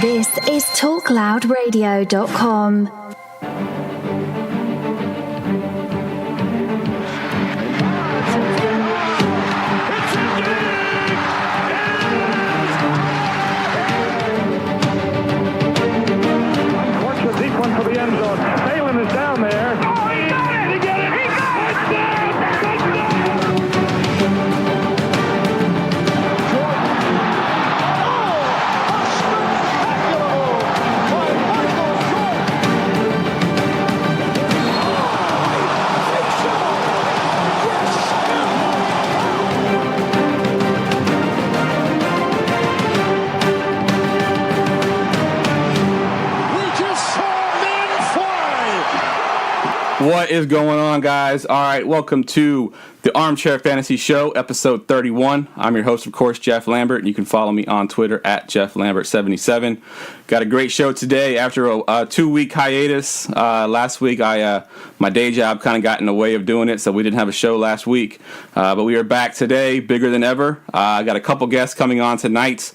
This is TalkLoudRadio.com. What is going on, guys? All right, welcome to the Armchair Fantasy Show, episode 31. I'm your host, of course, Jeff Lambert, and you can follow me on Twitter at JeffLambert77. Got a great show today after a 2-week hiatus. Last week, my day job kind of got in the way of doing it, so we didn't have a show last week. But we are back today, bigger than ever. I got a couple guests coming on tonight.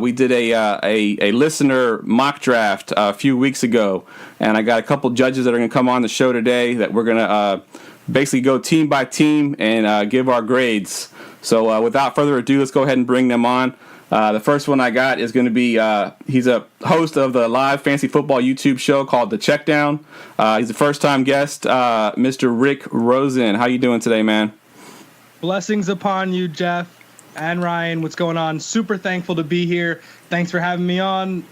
We did a listener mock draft a few weeks ago, and I got a couple judges that are going to come on the show today that we're going to basically go team by team and give our grades. So without further ado, let's go ahead and bring them on. The first one I got is going to be, he's a host of the live fantasy football YouTube show called The Checkdown. He's a first-time guest, Mr. Rick Rosen. How you doing today, man? Blessings upon you, Jeff and Ryan. What's going on? Super thankful to be here. Thanks for having me on.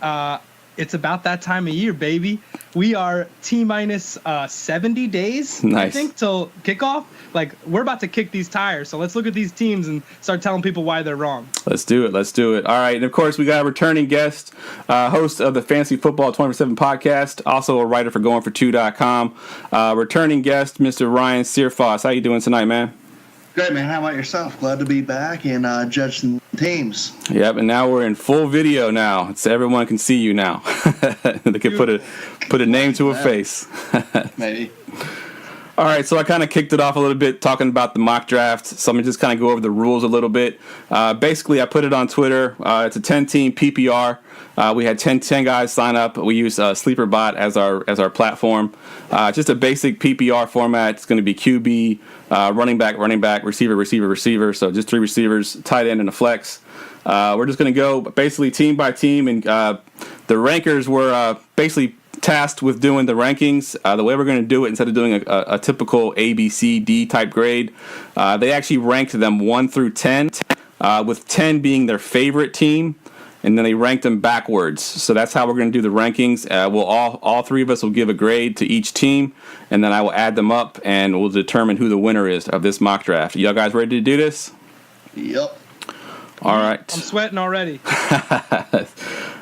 It's about that time of year, baby. We are T-minus 70 days, nice. I think, till kickoff. Like, we're about to kick these tires, so let's look at these teams and start telling people why they're wrong. Let's do it. All right, and of course, we got a returning guest, host of the Fantasy Football 24/7 podcast, also a writer for GoingFor2.com. Returning guest, Mr. Ryan Cearfoss. How you doing tonight, man? Great, man. How about yourself? Glad to be back and judge some teams. Yep, and now we're in full video now, so everyone can see you now. They can put a name to a face. Maybe. All right, so I kind of kicked it off a little bit talking about the mock draft. So I'm going to just kind of go over the rules a little bit. Basically, I put it on Twitter. It's a 10-team PPR. We had 10 guys sign up. We use SleeperBot as our platform. Just a basic PPR format. It's going to be QB, running back, receiver. So just 3 receivers, tight end, and a flex. We're just going to go basically team by team, and the rankers were basically tasked with doing the rankings. The way we're going to do it, instead of doing a typical A, B, C, D type grade, they actually ranked them 1 through 10, with 10 being their favorite team, and then they ranked them backwards. So that's how we're going to do the rankings. We'll all 3 of us will give a grade to each team, and then I will add them up, and we'll determine who the winner is of this mock draft. Y'all guys ready to do this? Yep. All right. I'm sweating already.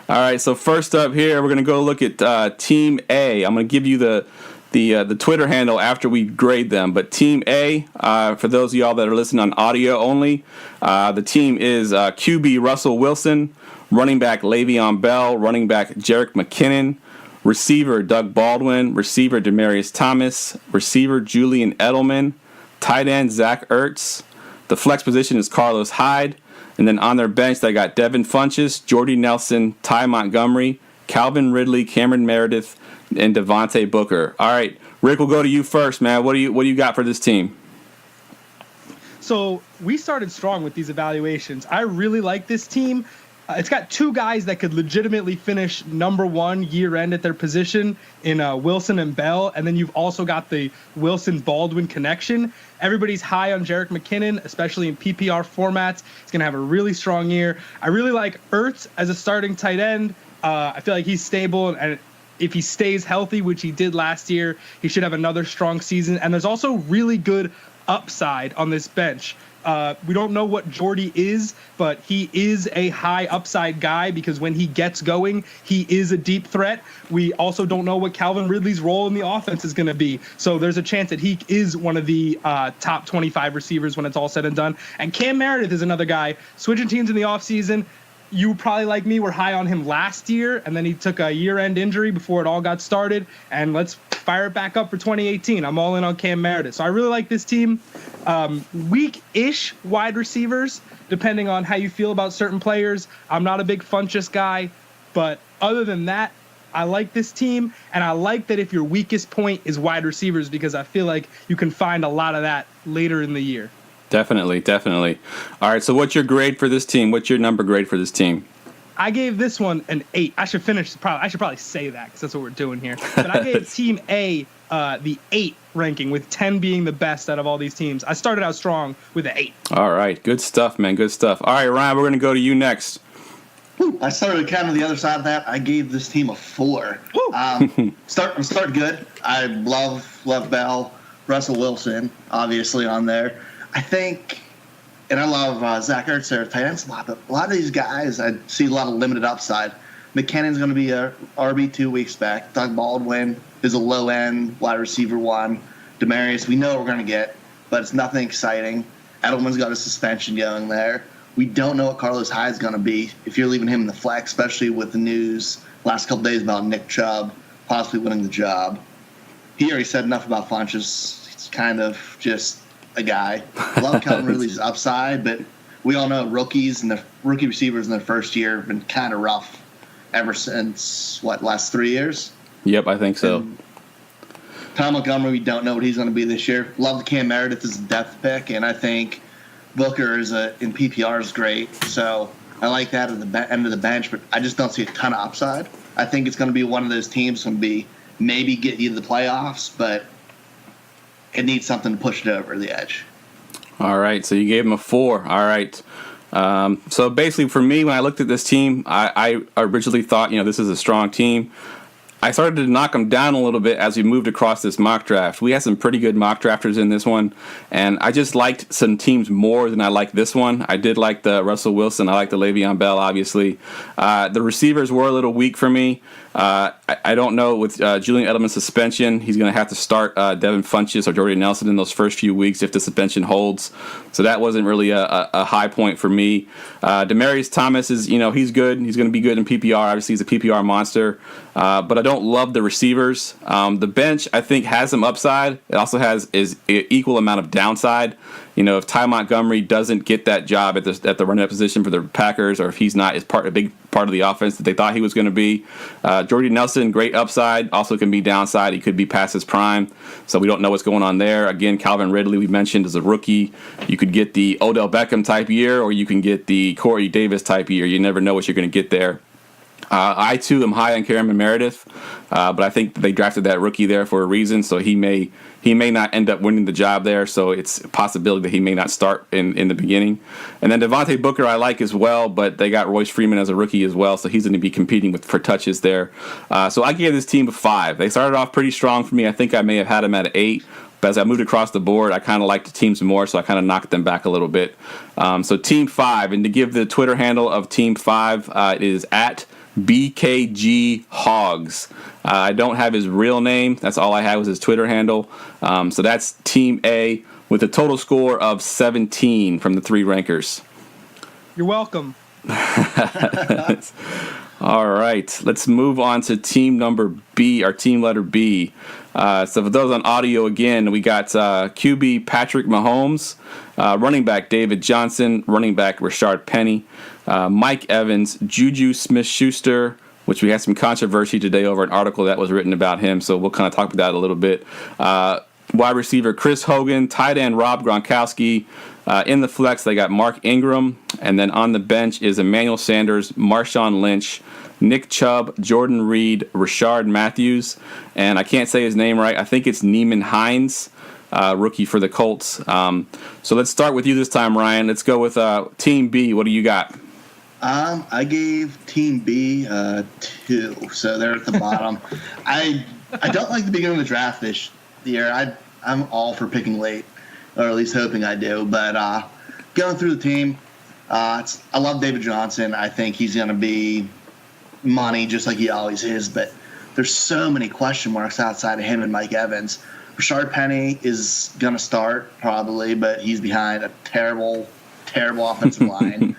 All right, so first up here, we're going to go look at Team A. I'm going to give you the Twitter handle after we grade them. But Team A, for those of y'all that are listening on audio only, the team is QB Russell Wilson, running back Le'Veon Bell, running back Jerick McKinnon, receiver Doug Baldwin, receiver Demaryius Thomas, receiver Julian Edelman, tight end Zach Ertz. The flex position is Carlos Hyde. And then on their bench, they got Devin Funchess, Jordy Nelson, Ty Montgomery, Calvin Ridley, Cameron Meredith, and Devontae Booker. All right, Rick, we'll go to you first, man. What do you got for this team? So we started strong with these evaluations. I really like this team. It's got 2 guys that could legitimately finish number 1 year-end at their position in Wilson and Bell, and then you've also got the Wilson-Baldwin connection. Everybody's high on Jerick McKinnon, especially in PPR formats. He's going to have a really strong year. I really like Ertz as a starting tight end. I feel like he's stable, and if he stays healthy, which he did last year, he should have another strong season. And there's also really good upside on this bench. We don't know what Jordy is, but he is a high upside guy because when he gets going, he is a deep threat. We also don't know what Calvin Ridley's role in the offense is going to be. So there's a chance that he is one of the top 25 receivers when it's all said and done. And Cam Meredith is another guy. Switching teams in the offseason, you probably, like me, were high on him last year, and then he took a year-end injury before it all got started. And let's fire it back up for 2018. I'm all in on Cam Meredith. So I really like this team. Weak-ish wide receivers, depending on how you feel about certain players. I'm not a big Funchess guy. But other than that, I like this team, and I like that if your weakest point is wide receivers, because I feel like you can find a lot of that later in the year. Definitely. All right, so what's your grade for this team? What's your number grade for this team? I gave this one an 8. I should probably say that because that's what we're doing here. But I gave Team A the 8 ranking, with 10 being the best out of all these teams. I started out strong with an 8. All right, good stuff, man. Good stuff. All right, Ryan, we're going to go to you next. I started kind of the other side of that. I gave this team a 4. Start good. I love Bell, Russell Wilson, obviously on there. I think, and I love Zach Ertz there, tight ends a lot, but a lot of these guys, I see a lot of limited upside. McKinnon's going to be a RB2 we expect. Doug Baldwin is a low-end wide receiver 1. Demaryius, we know what we're going to get, but it's nothing exciting. Edelman's got a suspension going there. We don't know what Carlos Hyde's going to be if you're leaving him in the flex, especially with the news last couple days about Nick Chubb possibly winning the job. He already said enough about Funches. He's kind of just a guy. I love Calvin Ridley's upside, but we all know rookie receivers in their first year have been kind of rough ever since, last 3 years? Yep, I think so. And Tom Montgomery, we don't know what he's going to be this year. Love the Cam Meredith as a depth pick, and I think Booker in PPR is great. So I like that at the end of the bench, but I just don't see a ton of upside. I think it's going to be one of those teams going to be maybe get you to the playoffs, but it needs something to push it over the edge. All right, so you gave him a 4. All right. So basically for me, when I looked at this team, I originally thought, this is a strong team. I started to knock them down a little bit as we moved across this mock draft. We had some pretty good mock drafters in this one, and I just liked some teams more than I liked this one. I did like the Russell Wilson. I like the Le'Veon Bell, obviously. The receivers were a little weak for me. I don't know, with Julian Edelman's suspension, he's going to have to start Devin Funchess or Jordy Nelson in those first few weeks if the suspension holds. So that wasn't really a high point for me. Demaryius Thomas is, he's good. He's going to be good in PPR. Obviously, he's a PPR monster. But I don't love the receivers. The bench, I think, has some upside. It also has equal amount of downside. If Ty Montgomery doesn't get that job at the running back position for the Packers, or if he's not a big part of the offense that they thought he was going to be. Jordy Nelson, great upside, also can be downside. He could be past his prime, so we don't know what's going on there. Again, Calvin Ridley, we mentioned, as a rookie. You could get the Odell Beckham type year, or you can get the Corey Davis type year. You never know what you're going to get there. I, too, am high on Cameron Meredith, but I think they drafted that rookie there for a reason, so he may not end up winning the job there, so it's a possibility that he may not start in the beginning. And then Devontae Booker I like as well, but they got Royce Freeman as a rookie as well, so he's going to be competing for touches there. So I gave this team a 5. They started off pretty strong for me. I think I may have had them at an 8. But as I moved across the board, I kind of liked the teams more, so I kind of knocked them back a little bit. So Team 5, and to give the Twitter handle of Team 5, it is at BKG Hogs. I don't have his real name. That's all I had was his Twitter handle. So that's Team A with a total score of 17 from the 3 rankers. You're welcome. All right, let's move on to team number B, our team letter B. So for those on audio, again, we got QB Patrick Mahomes, running back David Johnson, running back Rashard Penny, Mike Evans, Juju Smith-Schuster, which we had some controversy today over an article that was written about him, so we'll kind of talk about that a little bit. Wide receiver Chris Hogan, tight end Rob Gronkowski. In the flex, they got Mark Ingram, and then on the bench is Emmanuel Sanders, Marshawn Lynch, Nick Chubb, Jordan Reed, Rashard Matthews, and I can't say his name right. I think it's Neiman Hines, rookie for the Colts. So let's start with you this time, Ryan. Let's go with Team B. What do you got? I gave Team B 2, so they're at the bottom. I don't like the beginning of the draft this year. I'm all for picking late, or at least hoping I do. But going through the team, I love David Johnson. I think he's going to be money just like he always is. But there's so many question marks outside of him and Mike Evans. Rashard Penny is going to start probably, but he's behind a terrible, terrible offensive line.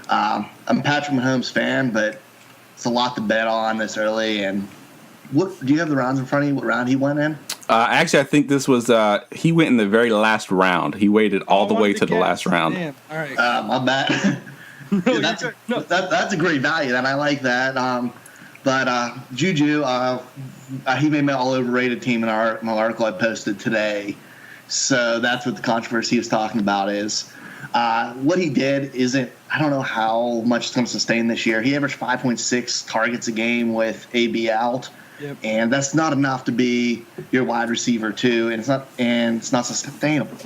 I'm a Patrick Mahomes fan, but it's a lot to bet on this early. And what do you have the rounds in front of you? What round he went in? Actually, I think this was he went in the very last round. He waited all the way to the last round. Damn. All right. My bad. No, that's a great value, and I like that. But Juju, he made my all overrated team in my article I posted today. So that's what the controversy he was talking about is. What he did isn't, I don't know how much it's going to sustain this year. He averaged 5.6 targets a game with AB out. Yep. And that's not enough to be your wide receiver too, and it's not sustainable.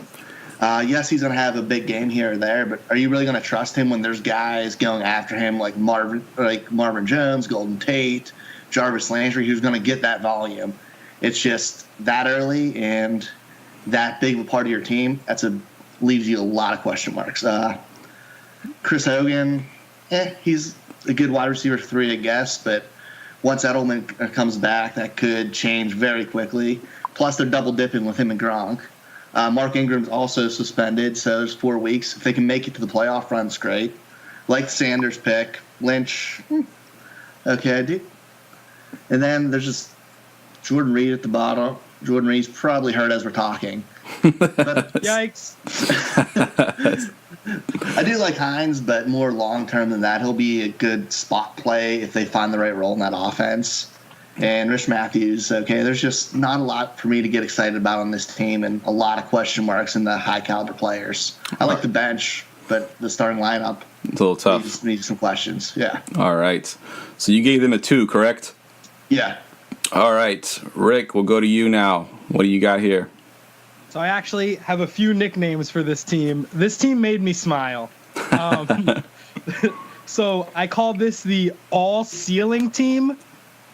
Yes, he's going to have a big game here or there, but are you really going to trust him when there's guys going after him like Marvin Jones, Golden Tate, Jarvis Landry, who's going to get that volume? It's just that early and that big of a part of your team. Leaves you a lot of question marks. Chris Hogan, he's a good wide receiver 3, I guess, but once Edelman comes back, that could change very quickly. Plus, they're double dipping with him and Gronk. Mark Ingram's also suspended, so there's 4 weeks. If they can make it to the playoff run, it's great. Like Sanders' pick, Lynch, okay, dude. And then there's just Jordan Reed at the bottom. Jordan Reed's probably hurt as we're talking. But yikes. I do like Hines, but more long-term than that. He'll be a good spot play if they find the right role in that offense. And Rich Matthews, okay, there's just not a lot for me to get excited about on this team and a lot of question marks in the high-caliber players. I like the bench, but the starting lineup it's a little tough. Needs some questions, yeah. All right. So you gave them a 2, correct? Yeah. All right. Rick, we'll go to you now. What do you got here? So I actually have a few nicknames for this team. This team made me smile. So I call this the all-ceiling team,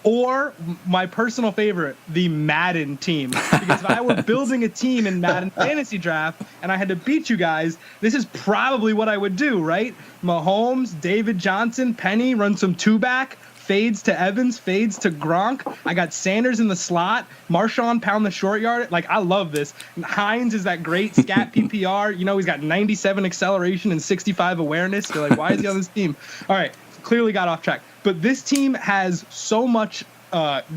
or my personal favorite, the Madden team. Because if I were building a team in Madden Fantasy Draft and I had to beat you guys, this is probably what I would do, right? Mahomes, David Johnson, Penny, run some two-back, fades to Evans, fades to Gronk. I got Sanders in the slot. Marshawn pound the short yard. Like, I love this. And Hines is that great scat PPR. You know, he's got 97 acceleration and 65 awareness. You're like, why is he on this team? All right, clearly got off track. But this team has so much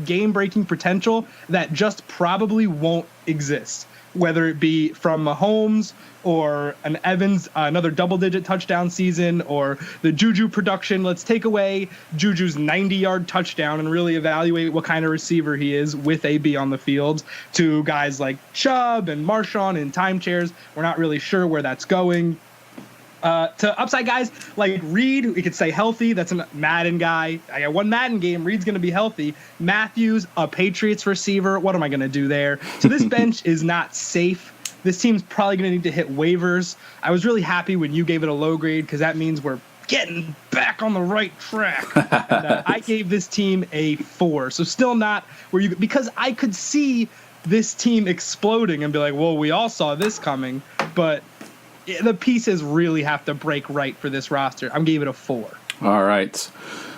game-breaking potential that just probably won't exist, whether it be from Mahomes or an Evans, another double-digit touchdown season, or the Juju production. Let's take away Juju's 90-yard touchdown and really evaluate what kind of receiver he is with AB on the field, to guys like Chubb and Marshawn in time chairs. We're not really sure where that's going. To upside guys like Reed, we could say healthy. That's a Madden guy. I got one Madden game. Reed's going to be healthy. Matthews, a Patriots receiver. What am I going to do there? So this bench is not safe. This team's probably going to need to hit waivers. I was really happy when you gave it a low grade because that means we're getting back on the right track. And, I gave this team a 4. So still not where you, because I could see this team exploding and be like, well, we all saw this coming, but the pieces really have to break right for this roster. I'm giving it a 4. All right.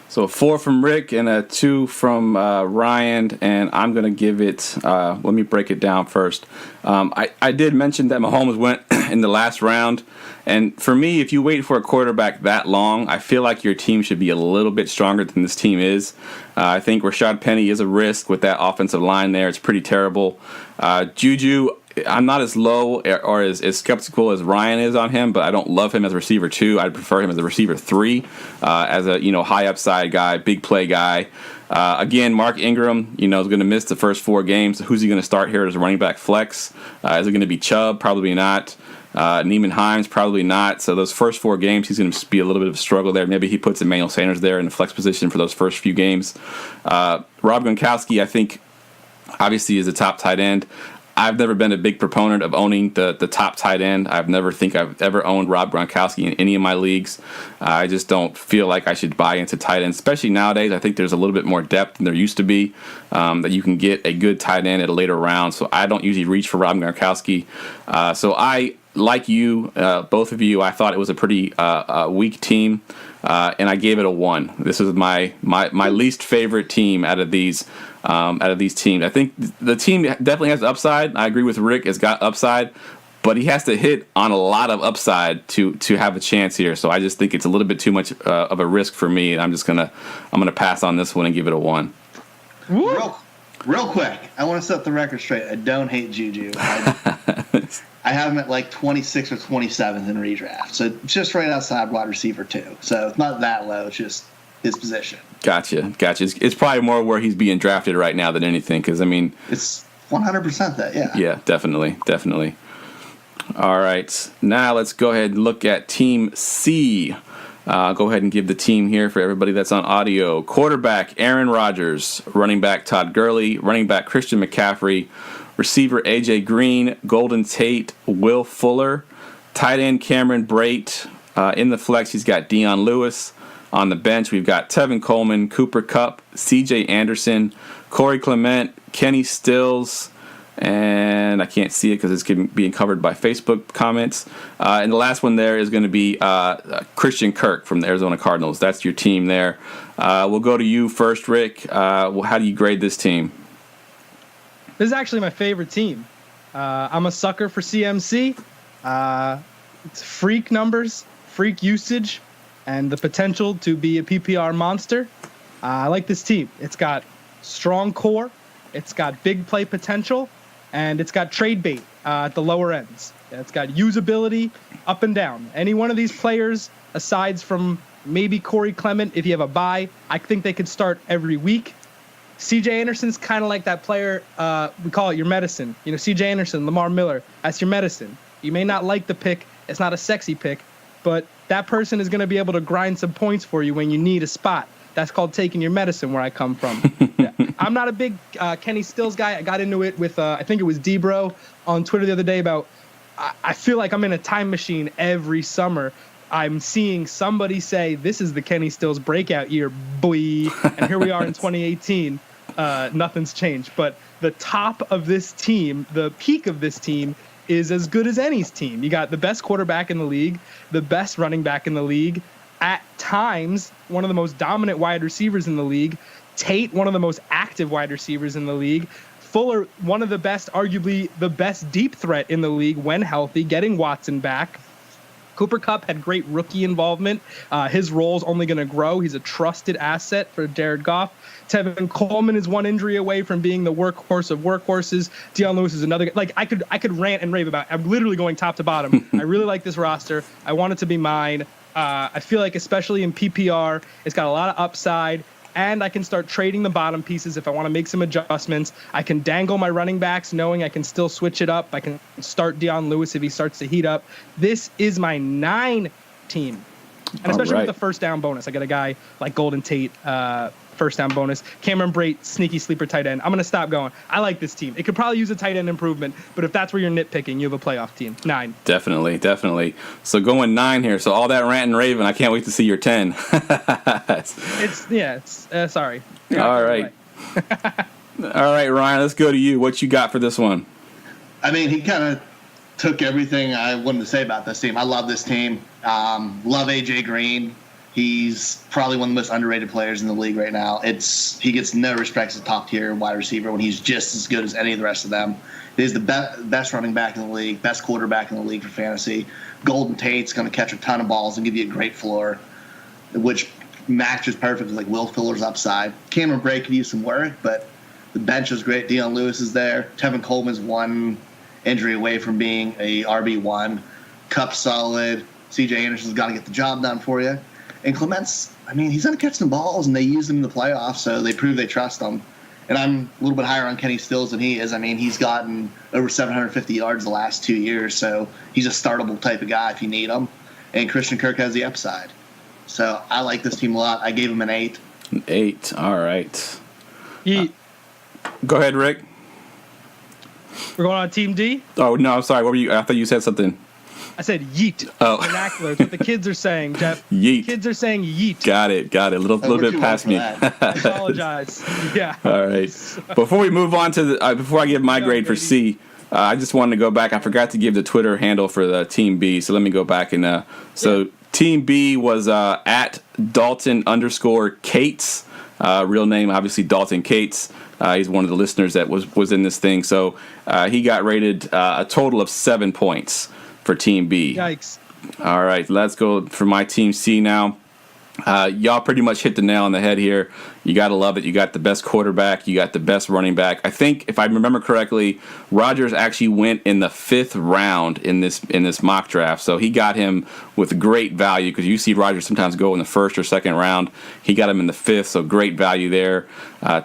So a 4 from Rick and a 2 from Ryan, and I'm going to give it, let me break it down first. I did mention that Mahomes went in the last round, and for me, if you wait for a quarterback that long, I feel like your team should be a little bit stronger than this team is. I think Rashad Penny is a risk with that offensive line there. It's pretty terrible. Juju, I'm not as low or as skeptical as Ryan is on him, but I don't love him as a receiver 2. I'd prefer him as a receiver 3, as a high upside guy, big play guy. Again, Mark Ingram, is going to miss the first 4 games. Who's he going to start here as a running back flex? Is it going to be Chubb? Probably not. Neiman Hines? Probably not. So those first 4 games, he's going to be a little bit of a struggle there. Maybe he puts Emmanuel Sanders there in the flex position for those first few games. Rob Gronkowski, I think, obviously is a top tight end. I've never been a big proponent of owning the top tight end. I've ever owned Rob Gronkowski in any of my leagues. I just don't feel like I should buy into tight ends, especially nowadays. I think there's a little bit more depth than there used to be, that you can get a good tight end at a later round. So I don't usually reach for Rob Gronkowski. So I, like you, both of you, I thought it was a pretty weak team, and I gave it a 1. This is my least favorite team out of these teams. I think the team definitely has upside. I agree with Rick. It's got upside, but he has to hit on a lot of upside to have a chance here. So I just think it's a little bit too much of a risk for me, and I'm gonna pass on this one and give it a 1. Real quick, I want to set the record straight. I don't hate Juju. I have him at like 26 or 27th in redraft. So just right outside wide receiver 2. So it's not that low. It's just his position. Gotcha. It's probably more where he's being drafted right now than anything, because, I mean... It's 100% that, yeah. Yeah, definitely. All right. Now let's go ahead and look at Team C. Go ahead and give the team here for everybody that's on audio. Quarterback, Aaron Rodgers. Running back, Todd Gurley. Running back, Christian McCaffrey. Receiver, A.J. Green. Golden Tate, Will Fuller. Tight end, Cameron Brate. In the flex, he's got Dion Lewis. On the bench, we've got Tevin Coleman, Cooper Kupp, C.J. Anderson, Corey Clement, Kenny Stills, and I can't see it because it's being covered by Facebook comments. And the last one there is going to be Christian Kirk from the Arizona Cardinals. That's your team there. We'll go to you first, Rick. How do you grade this team? This is actually my favorite team. I'm a sucker for CMC. It's freak numbers, freak usage, and the potential to be a PPR monster. I like this team. It's got strong core, it's got big play potential, and it's got trade bait at the lower ends. It's got usability up and down. Any one of these players, aside from maybe Corey Clement, if you have a bye, I think they could start every week. C.J. Anderson's kind of like that player, we call it your medicine. You know, C.J. Anderson, Lamar Miller, that's your medicine. You may not like the pick. It's not a sexy pick, but that person is going to be able to grind some points for you when you need a spot. That's called taking your medicine where I come from. Yeah. I'm not a big Kenny Stills guy. I got into it with, I think it was Debro on Twitter the other day about, I feel like I'm in a time machine every summer. I'm seeing somebody say, this is the Kenny Stills breakout year, boy. And here we are in 2018. Nothing's changed. But the top of this team, the peak of this team, is as good as any's team. You got the best quarterback in the league, the best running back in the league, at times one of the most dominant wide receivers in the league, Tate, one of the most active wide receivers in the league, Fuller, one of the best, arguably the best deep threat in the league when healthy, getting Watson back. Cooper Kupp had great rookie involvement. His role's only going to grow. He's a trusted asset for Jared Goff. Tevin Coleman is one injury away from being the workhorse of workhorses. Dion Lewis is another. Like I could rant and rave about. I'm literally going top to bottom. I really like this roster. I want it to be mine. I feel like especially in PPR, it's got a lot of upside. And I can start trading the bottom pieces if I want to make some adjustments. I can dangle my running backs knowing I can still switch it up. I can start Dion Lewis if he starts to heat up. This is my 9 team. And especially with the first down bonus. I got a guy like Golden Tate, first down bonus. Cameron Brate, sneaky sleeper tight end. I'm going to stop going. I like this team. It could probably use a tight end improvement, but if that's where you're nitpicking, you have a playoff team. 9. Definitely. So going 9 here. So all that rant and raving, I can't wait to see your 10. Sorry. All right. All right, Ryan, let's go to you. What you got for this one? I mean, he kind of took everything I wanted to say about this team. I love this team. Love A.J. Green. He's probably one of the most underrated players in the league right now. He gets no respect as a top-tier wide receiver when he's just as good as any of the rest of them. He's the best running back in the league, best quarterback in the league for fantasy. Golden Tate's going to catch a ton of balls and give you a great floor, which matches perfectly like Will Fuller's upside. Cameron Brate could use some work, but the bench is great. Dion Lewis is there. Tevin Coleman's one injury away from being a RB1. Kupp's solid. C.J. Anderson's got to get the job done for you. And Clement's, I mean, he's going to catch some balls, and they use him in the playoffs, so they prove they trust him. And I'm a little bit higher on Kenny Stills than he is. I mean, he's gotten over 750 yards the last 2 years, so he's a startable type of guy if you need him. And Christian Kirk has the upside. So I like this team a lot. I gave him an 8. An 8. All right. Go ahead, Rick. We're going on Team D? Oh, no, I'm sorry. What were you? I thought you said something. I said yeet. Oh. Vernacular. It's what the kids are saying, Jeff. Yeet. Kids are saying yeet. Got it. A little bit past me. I apologize. Yeah. All right. Before we move on to before I give my grade for C, I just wanted to go back. I forgot to give the Twitter handle for the Team B, so let me go back and Team B was at Dalton_Cates. Real name, obviously, Dalton Cates. He's one of the listeners that was in this thing. So he got rated a total of 7 points for Team B. Yikes. All right, let's go for my Team C now. Y'all pretty much hit the nail on the head here. You got to love it. You got the best quarterback. You got the best running back. I think, if I remember correctly, Rodgers actually went in the 5th round in this mock draft. So he got him with great value, because you see Rodgers sometimes go in the 1st or 2nd round. He got him in the 5th, so great value there.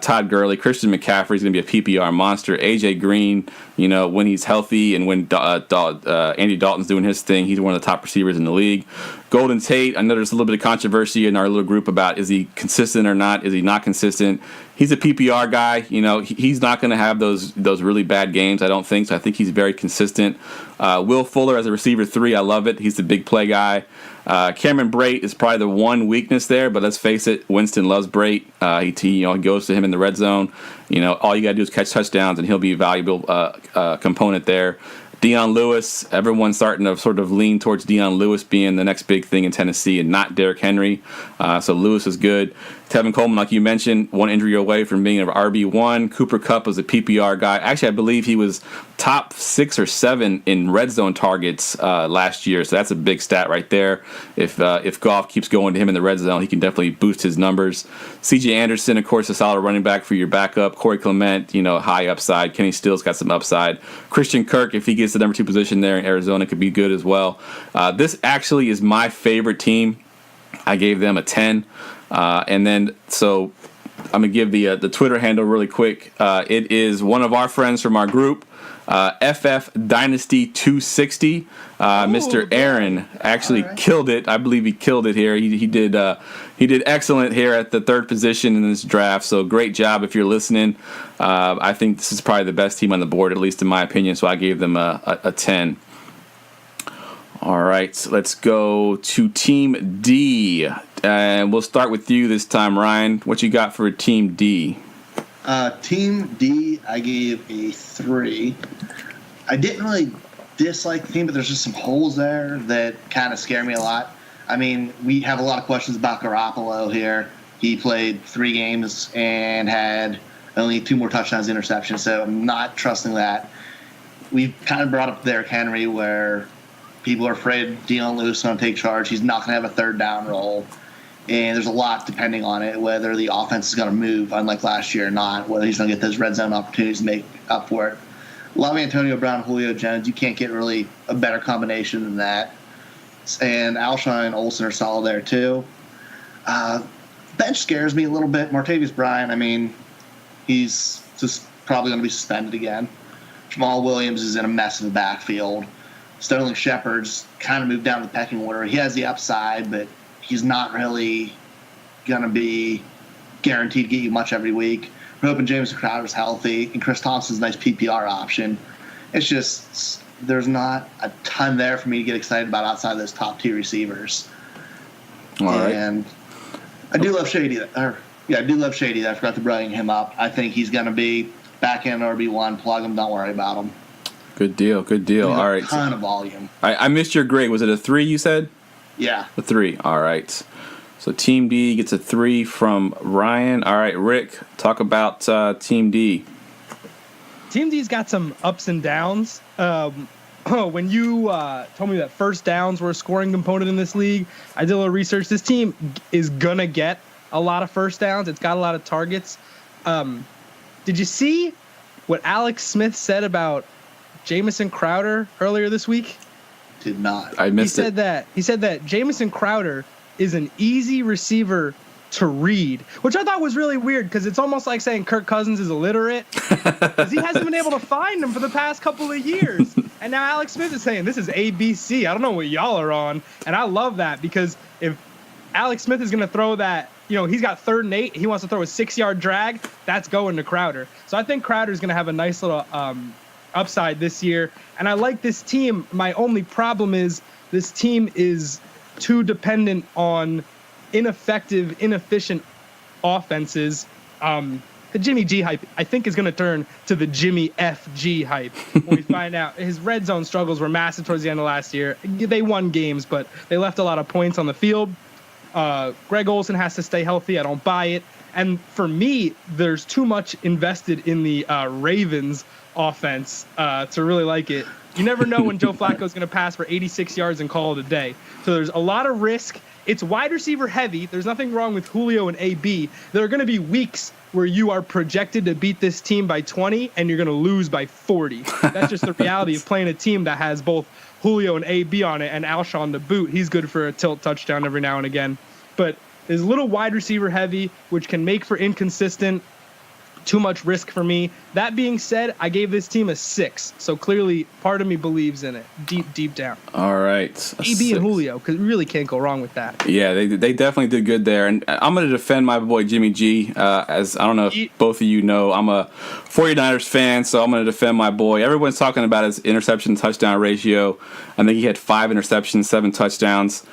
Todd Gurley, Christian McCaffrey's going to be a PPR monster. AJ Green, when he's healthy and when Andy Dalton's doing his thing, he's one of the top receivers in the league. Golden Tate, I know there's a little bit of controversy in our little group about, is he consistent or not? Is he not consistent? He's a PPR guy. He's not going to have those really bad games, I don't think. So I think he's very consistent. Will Fuller as a receiver 3, I love it. He's the big play guy. Cameron Brate is probably the one weakness there, but let's face it, Winston loves Brate. He goes to him in the red zone. All you got to do is catch touchdowns, and he'll be a valuable component there. Deion Lewis, everyone's starting to sort of lean towards Deion Lewis being the next big thing in Tennessee and not Derrick Henry. So Lewis is good. Tevin Coleman, like you mentioned, one injury away from being an RB1. Cooper Kupp was a PPR guy. Actually, I believe he was top 6 or 7 in red zone targets last year. So that's a big stat right there. If Goff keeps going to him in the red zone, he can definitely boost his numbers. C.J. Anderson, of course, a solid running back for your backup. Corey Clement, high upside. Kenny Stills got some upside. Christian Kirk, if he gets the number 2 position there in Arizona, could be good as well. This actually is my favorite team. I gave them a 10. And then, so I'm going to give the Twitter handle really quick. It is one of our friends from our group, FF Dynasty 260. Mr. Aaron actually killed it. I believe he killed it here. He did excellent here at the 3rd position in this draft. So great job if you're listening. I think this is probably the best team on the board, at least in my opinion. So I gave them a 10. All right, so let's go to Team D. And we'll start with you this time, Ryan. What you got for Team D? Team D, I gave a 3. I didn't really dislike the team, but there's just some holes there that kind of scare me a lot. I mean, we have a lot of questions about Garoppolo here. He played 3 games and had only 2 more touchdowns, interceptions, so I'm not trusting that. We've kind of brought up Derrick Henry, where people are afraid Deion Lewis is going to take charge. He's not going to have a 3rd down role. And there's a lot depending on it, whether the offense is going to move, unlike last year or not, whether he's going to get those red zone opportunities to make up for it. Love Antonio Brown, Julio Jones. You can't get really a better combination than that. And Alshon and Olsen are solid there, too. Bench scares me a little bit. Martavis Bryant, I mean, he's just probably going to be suspended again. Jamal Williams is in a mess of a backfield. Sterling Shepard's kind of moved down the pecking order. He has the upside, but he's not really going to be guaranteed to get you much every week. We're hoping Jameson Crowder's healthy, and Chris Thompson's a nice PPR option. It's just there's not a ton there for me to get excited about outside of those top 2 receivers. All right. And I do love Shady. I do love Shady. I forgot to bring him up. I think he's going to be back in RB1. Plug him. Don't worry about him. Good deal. All right. A ton of volume. I missed your grade. Was it a 3 you said? Yeah. A 3. All right. So Team D gets a 3 from Ryan. All right, Rick, talk about Team D. Team D's got some ups and downs. When you told me that first downs were a scoring component in this league, I did a little research. This team is going to get a lot of first downs. It's got a lot of targets. Did you see what Alex Smith said about Jamison Crowder earlier this week? Did not. I missed it. He said that Jamison Crowder is an easy receiver to read, which I thought was really weird because it's almost like saying Kirk Cousins is illiterate because he hasn't been able to find him for the past couple of years. And now Alex Smith is saying this is ABC. I don't know what y'all are on. And I love that because if Alex Smith is going to throw that, he's got 3rd and 8. He wants to throw a 6-yard drag. That's going to Crowder. So I think Crowder is going to have a nice little upside this year. And I like this team. My only problem is this team is too dependent on ineffective, inefficient offenses. The Jimmy G hype, I think, is going to turn to the Jimmy FG hype when we find out his red zone struggles were massive towards the end of last year. They won games, but they left a lot of points on the field. Greg Olsen has to stay healthy. I don't buy it. And for me, there's too much invested in the Ravens offense to really like it. You never know when Joe Flacco is going to pass for 86 yards and call it a day. So there's a lot of risk it's wide receiver heavy. There's nothing wrong with Julio and AB. There are going to be weeks where you are projected to beat this team by 20 and you're going to lose by 40. That's just the reality of playing a team that has both Julio and AB on it and Alshon to boot. He's good for a tilt touchdown every now and again. But is a little wide receiver heavy, which can make for inconsistent, too much risk for me. That being said, I gave this team a 6. So clearly, part of me believes in it, deep down. All right. AB and Julio, because we really can't go wrong with that. Yeah, they definitely did good there. And I'm going to defend my boy Jimmy G. As I don't know if both of you know, I'm a 49ers fan, so I'm going to defend my boy. Everyone's talking about his interception-touchdown ratio. I think he had 5 interceptions, 7 touchdowns.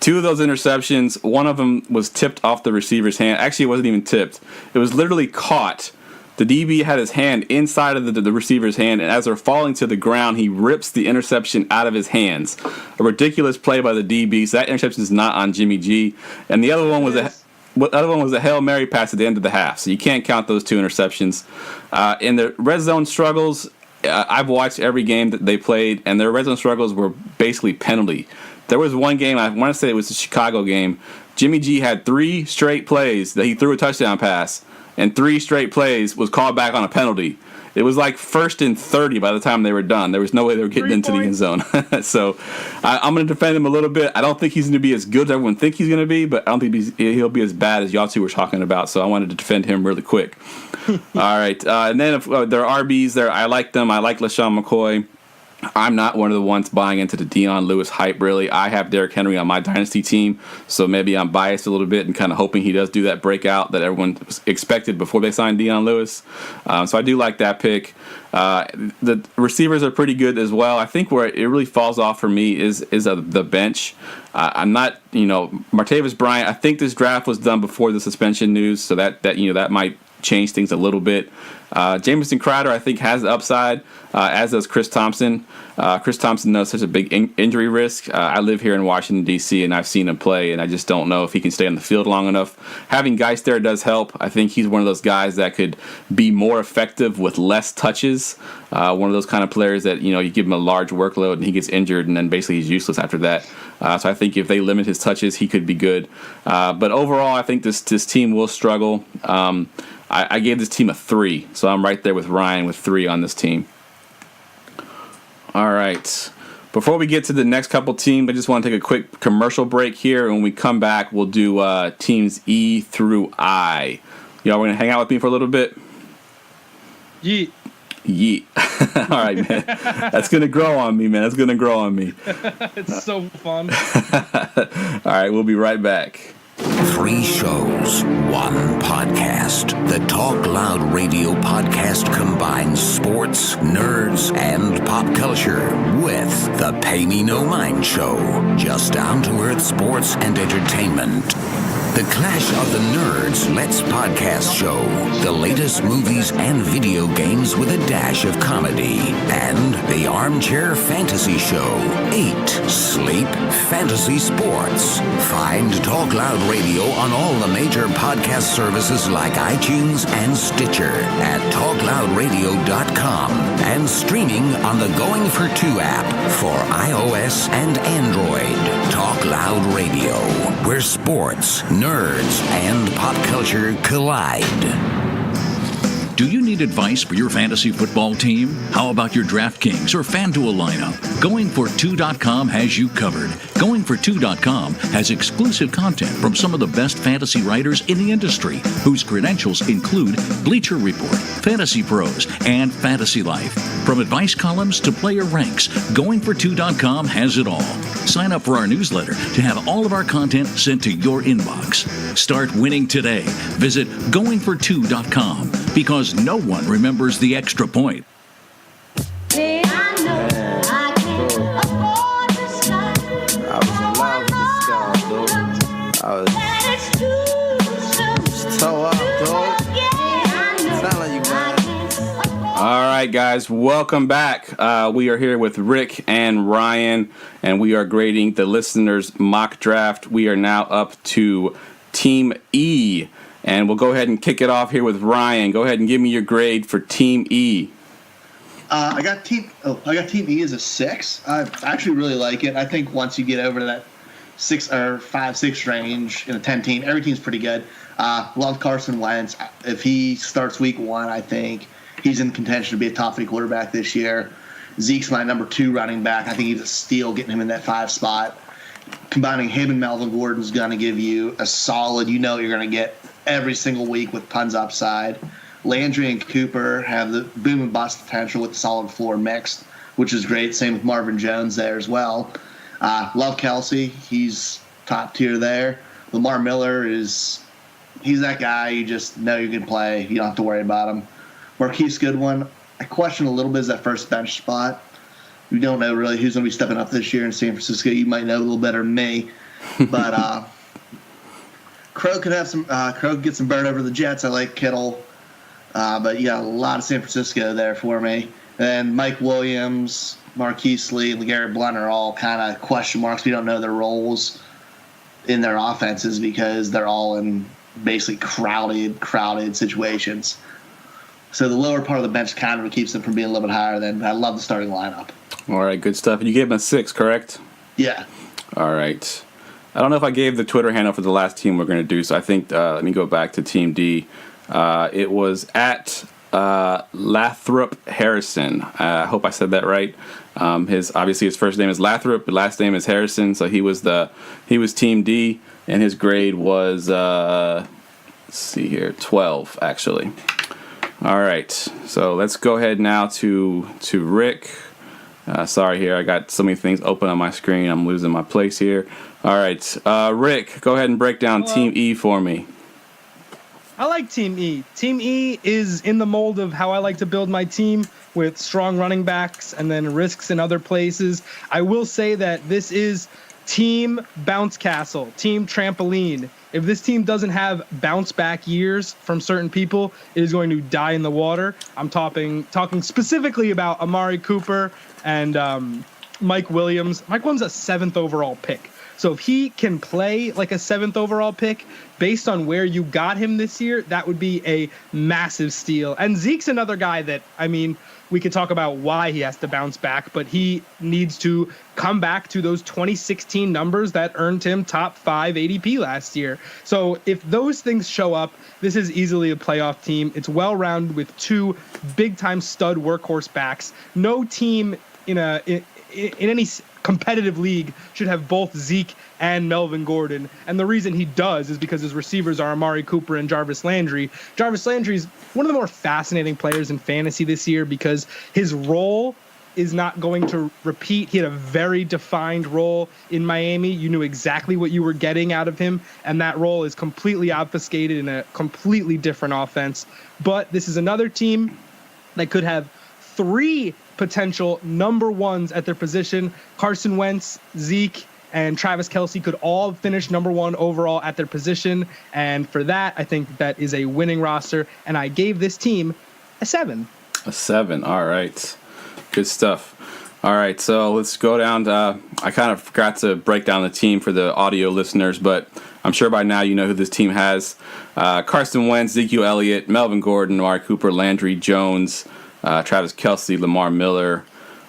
2 of those interceptions, one of them was tipped off the receiver's hand. Actually, it wasn't even tipped. It was literally caught. The DB had his hand inside of the receiver's hand, and as they're falling to the ground, he rips the interception out of his hands. A ridiculous play by the DB, so that interception is not on Jimmy G. And the other one was a Hail Mary pass at the end of the half, so you can't count those 2 interceptions. In the red zone struggles, I've watched every game that they played, and their red zone struggles were basically penalty. There was one game, I want to say it was the Chicago game, Jimmy G had 3 straight plays that he threw a touchdown pass, and 3 straight plays was called back on a penalty. It was like 1st and 30 by the time they were done. There was no way they were getting into the end zone. So I'm going to defend him a little bit. I don't think he's going to be as good as everyone thinks he's going to be, but I don't think he'll be as bad as y'all two were talking about. So I wanted to defend him really quick. All right. And then if there are RBs there, I like them. I like LaShawn McCoy. I'm not one of the ones buying into the Dion Lewis hype, really. I have Derrick Henry on my dynasty team, so maybe I'm biased a little bit and kind of hoping he does do that breakout that everyone expected before they signed Dion Lewis. So I do like that pick. The receivers are pretty good as well. I think where it really falls off for me is the bench. I'm not, Martavis Bryant, I think this draft was done before the suspension news, so that might change things a little bit. Jamison Crowder, I think, has the upside, as does Chris Thompson. Chris Thompson knows such a big injury risk. I live here in Washington, D.C., and I've seen him play, and I just don't know if he can stay on the field long enough. Having Geist there does help. I think he's one of those guys that could be more effective with less touches. One of those kind of players that, you give him a large workload and he gets injured, and then basically he's useless after that. So I think if they limit his touches, he could be good. But overall, I think this team will struggle. I gave this team a 3, so I'm right there with Ryan with 3 on this team. All right. Before we get to the next couple teams, I just want to take a quick commercial break here. And when we come back, we'll do teams E through I. Y'all going to hang out with me for a little bit? Yeet. All right, man. That's going to grow on me, man. That's going to grow on me. It's so fun. All right, we'll be right back. 3 shows, 1 podcast. The Talk Loud Radio podcast combines sports, nerds, and pop culture with the Pay Me No Mind Show. Just down-to-earth sports and entertainment. The Clash of the Nerds Let's Podcast Show. The latest movies and video games with a dash of comedy. And the Armchair Fantasy Show. 8. Sleep Fantasy Sports. Find Talk Loud Radio on all the major podcast services like iTunes and Stitcher at TalkLoudRadio.com and streaming on the Going for 2 app for iOS and Android. Talk Loud Radio, where sports, nerds, and pop culture collide. Do you need advice for your fantasy football team? How about your DraftKings or FanDuel lineup? Going42.com has you covered. Going42.com has exclusive content from some of the best fantasy writers in the industry, whose credentials include Bleacher Report, Fantasy Pros, and Fantasy Life. From advice columns to player ranks, Going42.com has it all. Sign up for our newsletter to have all of our content sent to your inbox. Start winning today. Visit Going42.com, because no one remembers the extra point. All right, guys, welcome back. We are here with Rick and Ryan, and we are grading the listeners' mock draft. We are now up to Team E, and we'll go ahead and kick it off here with Ryan. Go ahead and give me your grade for Team E. I got Team E as a 6. I actually really like it. I think once you get over to that 5-6 range in a 10 team. Every team's pretty good. Love Carson Wentz. If he starts week 1, I think he's in contention to be a top 3 quarterback this year. Zeke's my number 2 running back. I think he's a steal getting him in that 5 spot. Combining him and Melvin Gordon's going to give you a solid, you're going to get every single week with tons of upside. Landry and Cooper have the boom and bust potential with the solid floor mixed, which is great. Same with Marvin Jones there as well. Love Kelsey. He's top tier there. Lamar Miller he's that guy you just know you can play. You don't have to worry about him. Marquise Goodwin, I question a little bit is that first bench spot. We don't know really who's going to be stepping up this year in San Francisco. You might know a little better than me. But Crow could have Crow could get some burn over the Jets. I like Kittle. But you got a lot of San Francisco there for me. And Mike Williams, Marquise Lee, and LeGarrette Blount are all kind of question marks. We don't know their roles in their offenses because they're all in basically crowded situations. So the lower part of the bench kind of keeps them from being a little bit higher than I love the starting lineup. All right, good stuff. And you gave him a 6, correct? Yeah. All right. I don't know if I gave the Twitter handle for the last team we're going to do, so I think let me go back to Team D. It was at Lathrop Harrison. I hope I said that right. His first name is Lathrop, but last name is Harrison. So he was Team D, and his grade was 12 actually. All right, so let's go ahead now to Rick. Sorry here, I got so many things open on my screen. I'm losing my place here. All right, Rick, go ahead and break down Team E for me. I like Team E. Team E is in the mold of how I like to build my team with strong running backs and then risks in other places. I will say that this is Team Bounce Castle, Team Trampoline. If this team doesn't have bounce back years from certain people, it is going to die in the water. I'm talking specifically about Amari Cooper and Mike Williams. Mike Williams is a 7th overall pick. So if he can play like a 7th overall pick based on where you got him this year, that would be a massive steal. And Zeke's another guy that, we could talk about why he has to bounce back, but he needs to come back to those 2016 numbers that earned him top 5 ADP last year. So if those things show up, this is easily a playoff team. It's well-rounded with 2 big-time stud workhorse backs. No team in any competitive league should have both Zeke and Melvin Gordon. And the reason he does is because his receivers are Amari Cooper and Jarvis Landry. Jarvis Landry is one of the more fascinating players in fantasy this year because his role is not going to repeat. He had a very defined role in Miami. You knew exactly what you were getting out of him, and that role is completely obfuscated in a completely different offense. But this is another team that could have 3 potential number 1s at their position. Carson Wentz, Zeke, and Travis Kelce could all finish number 1 overall at their position. And for that, I think that is a winning roster. And I gave this team a 7. A 7. All right. Good stuff. All right. So let's go down to, I kind of forgot to break down the team for the audio listeners, but I'm sure by now you know who this team has. Carson Wentz, Ezekiel Elliott, Melvin Gordon, Amari Cooper, Landry Jones, Travis Kelce, Lamar Miller,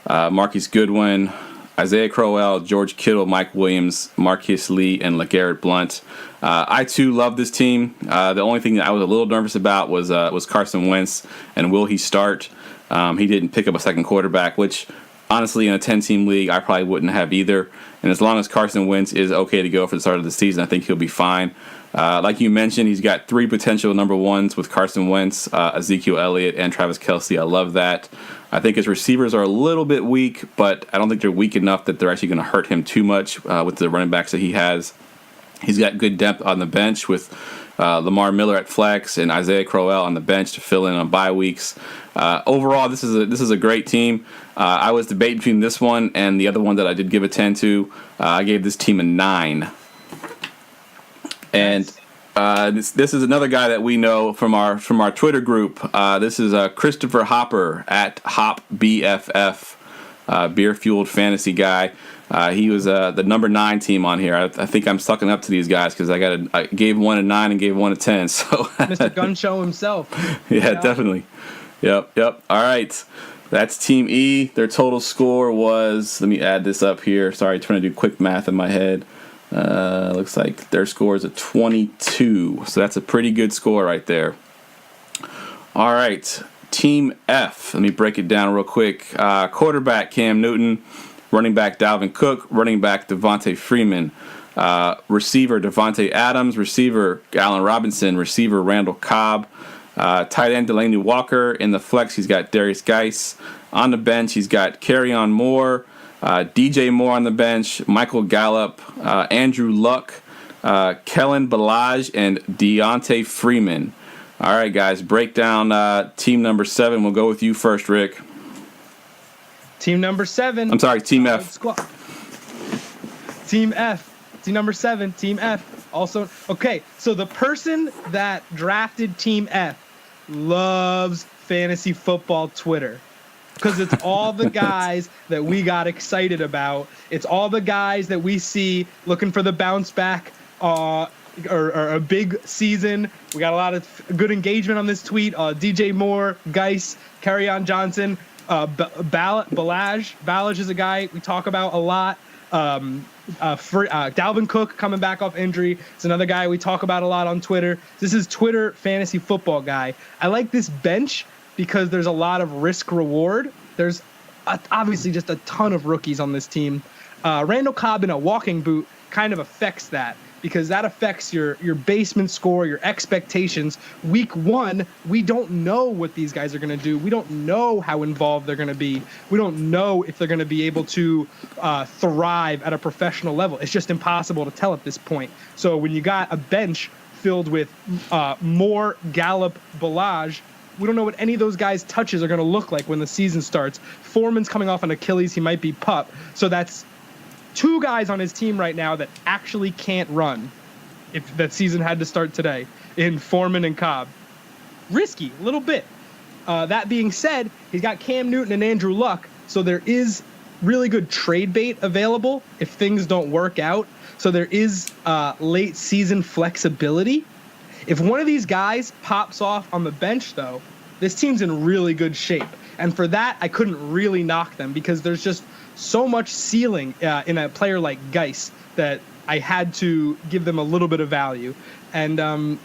Marquise Goodwin, Isaiah Crowell, George Kittle, Mike Williams, Marquise Lee, and LeGarrette Blount. I too love this team. The only thing that I was a little nervous about was Carson Wentz and will he start? He didn't pick up a second quarterback, which honestly in a 10-team league I probably wouldn't have either. And as long as Carson Wentz is okay to go for the start of the season, I think he'll be fine. Like you mentioned, he's got 3 potential number 1s with Carson Wentz, Ezekiel Elliott, and Travis Kelce. I love that. I think his receivers are a little bit weak, but I don't think they're weak enough that they're actually going to hurt him too much with the running backs that he has. He's got good depth on the bench with Lamar Miller at flex and Isaiah Crowell on the bench to fill in on bye weeks. Overall, this is a great team. I was debating between this one and the other one that I did give a 10 to. I gave this team a 9. And this is another guy that we know from our Twitter group. This is Christopher Hopper at HopBFF, beer fueled fantasy guy. He was the number 9 team on here. I think I'm sucking up to these guys because I gave one a 9 and gave one a 10. So Mr. Gun Show himself. Yeah, definitely. Yep. All right. That's Team E. Their total score was, let me add this up here. Sorry, trying to do quick math in my head. Looks like their score is a 22. So that's a pretty good score right there. All right. Team F. Let me break it down real quick. Quarterback Cam Newton. Running back Dalvin Cook. Running back Devontae Freeman. Receiver Devontae Adams. Receiver Allen Robinson. Receiver Randall Cobb. Tight end Delaney Walker. In the flex, he's got Darius Geis. On the bench, he's got Kerryon Moore. DJ Moore on the bench, Michael Gallup, Andrew Luck, Kellen Ballage, and Deontay Freeman. All right, guys, break down team number 7. We'll go with you first, Rick. Team number 7. I'm sorry, Team F. Team F. Team number 7, Team F. Also, okay, so the person that drafted Team F loves fantasy football Twitter. Because it's all the guys that we got excited about. It's all the guys that we see looking for the bounce back or a big season. We got a lot of good engagement on this tweet. DJ Moore, Geis, Kerryon Ballage is a guy we talk about a lot. Dalvin Cook coming back off injury. It's another guy we talk about a lot on Twitter. This is Twitter fantasy football guy. I like this bench because there's a lot of risk reward. There's obviously just a ton of rookies on this team. Randall Cobb in a walking boot kind of affects that because that affects your basement score, your expectations. Week 1, we don't know what these guys are going to do. We don't know how involved they're going to be. We don't know if they're going to be able to thrive at a professional level. It's just impossible to tell at this point. So when you got a bench filled with Moore, Gallup, Ballage, we don't know what any of those guys' touches are going to look like when the season starts. Foreman's coming off an Achilles. He might be pup. So that's 2 guys on his team right now that actually can't run if that season had to start today in Foreman and Cobb. Risky, a little bit. That being said, he's got Cam Newton and Andrew Luck, so there is really good trade bait available if things don't work out. So there is late season flexibility. If one of these guys pops off on the bench, though, this team's in really good shape. And for that, I couldn't really knock them because there's just so much ceiling in a player like Geis that I had to give them a little bit of value. And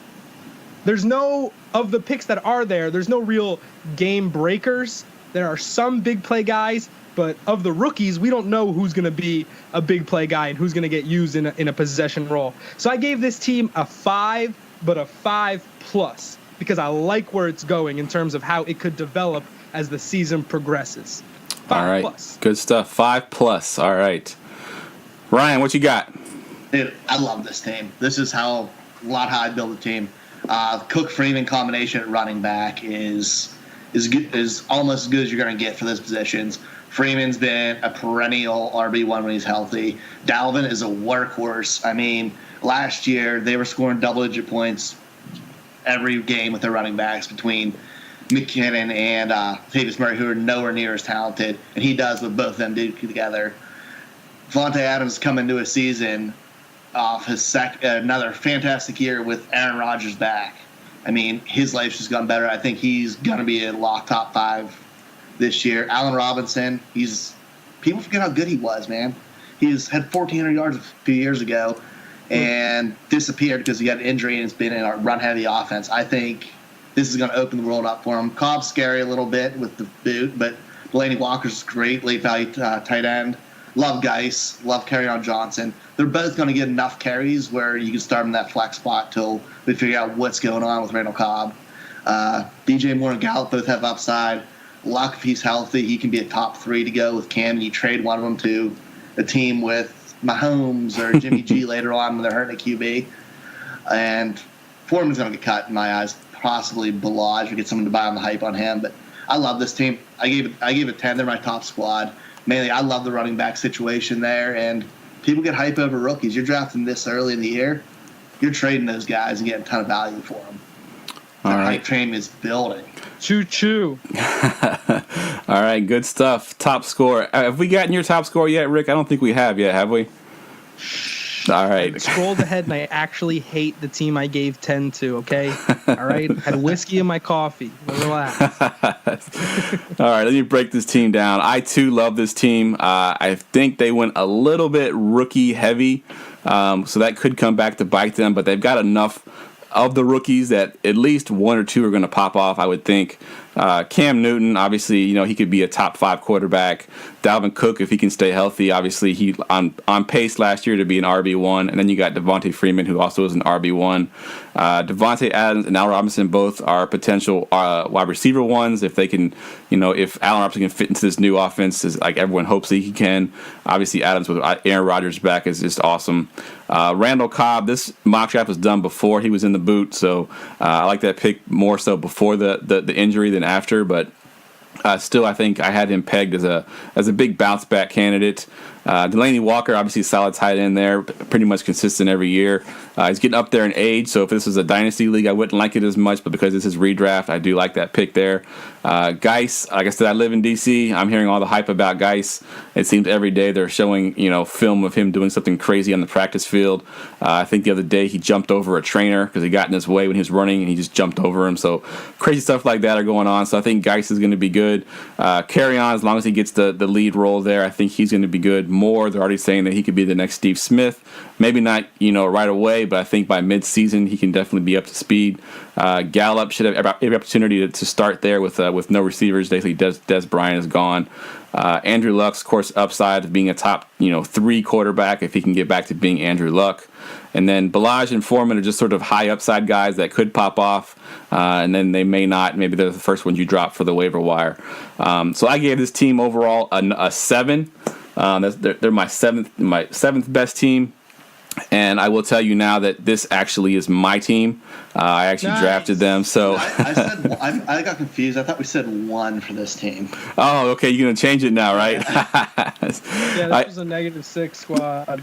there's no, of the picks that are there, there's no real game breakers. There are some big play guys, but of the rookies, we don't know who's going to be a big play guy and who's going to get used in a possession role. So I gave this team a 5, but a 5+ because I like where it's going in terms of how it could develop as the season progresses. 5+. All right, good stuff. 5+. All right, Ryan, what you got? Dude, I love this team. This is how I build a team. Cook Freeman combination at running back is almost as good as you're going to get for those positions. Freeman's been a perennial RB1 when he's healthy. Dalvin is a workhorse. I mean, last year they were scoring double-digit points every game with their running backs between McKinnon and Tavis Murray, who are nowhere near as talented, and he does what both of them do together. Devontae Adams come into a season off his another fantastic year with Aaron Rodgers back. I mean, his life's just gotten better. I think he's going to be a lock top 5 this year. Allen Robinson, people forget how good he was, man. He's had 1,400 yards a few years ago and disappeared because he got an injury and it's been in a run-heavy offense. I think this is going to open the world up for him. Cobb's scary a little bit with the boot, but Delaney Walker's great late value tight end. Love Geis. Love Kerryon Johnson. They're both going to get enough carries where you can start them in that flex spot till we figure out what's going on with Randall Cobb. DJ Moore and Gallup both have upside. Luck, if he's healthy, he can be a top 3 to go with Cam, and you trade one of them to a team with Mahomes or Jimmy G later on when they're hurting a QB. And Foreman's going to get cut in my eyes. Possibly Ballage or get someone to buy on the hype on him. But I love this team. I gave it 10. They're my top squad. Mainly, I love the running back situation there. And people get hype over rookies. You're drafting this early in the year. You're trading those guys and getting a ton of value for them. The hype train is building. Choo-choo. All right, good stuff. Top score. Have we gotten your top score yet, Rick? I don't think we have yet, have we? All right. I scrolled ahead and I actually hate the team I gave 10 to, okay? All right? Had whiskey in my coffee. Relax. All right, let me break this team down. I, too, love this team. I think they went a little bit rookie heavy. So that could come back to bite them, but they've got enough of the rookies that at least one or two are going to pop off, I would think. Cam Newton, obviously, he could be a top 5 quarterback. Dalvin Cook, if he can stay healthy, obviously he on pace last year to be an RB1. And then you got Devontae Freeman, who also is an RB1. Devontae Adams and Allen Robinson both are potential wide receiver ones if they can, if Allen Robinson can fit into this new offense, as like everyone hopes he can. Obviously, Adams with Aaron Rodgers back is just awesome. Randall Cobb, this mock draft was done before he was in the boot, so I like that pick more so before the injury than after, but still I think I had him pegged as a big bounce back candidate. Delaney Walker, obviously solid tight end there, pretty much consistent every year. He's getting up there in age, so if this was a dynasty league, I wouldn't like it as much, but because this is redraft, I do like that pick there. Geis, like I said, I live in D.C. I'm hearing all the hype about Geis. It seems every day they're showing, film of him doing something crazy on the practice field. I think the other day he jumped over a trainer because he got in his way when he was running, and he just jumped over him. So crazy stuff like that are going on. So I think Geis is going to be good. Carry on, as long as he gets the lead role there, I think he's going to be good. Moore, they're already saying that he could be the next Steve Smith. Maybe not, right away, but I think by mid-season he can definitely be up to speed. Gallup should have every opportunity to start there with no receivers. Basically, Des Bryant is gone. Andrew Luck's, of course, upside of being a top 3 quarterback if he can get back to being Andrew Luck. And then Ballage and Foreman are just sort of high upside guys that could pop off, and then they may not. Maybe they're the first ones you drop for the waiver wire. So I gave this team overall a 7. They're my seventh best team. And I will tell you now that this actually is my team. I actually drafted them. So I got confused. I thought we said 1 for this team. Oh, okay. You're gonna change it now, right? Yeah, this was a -6 squad.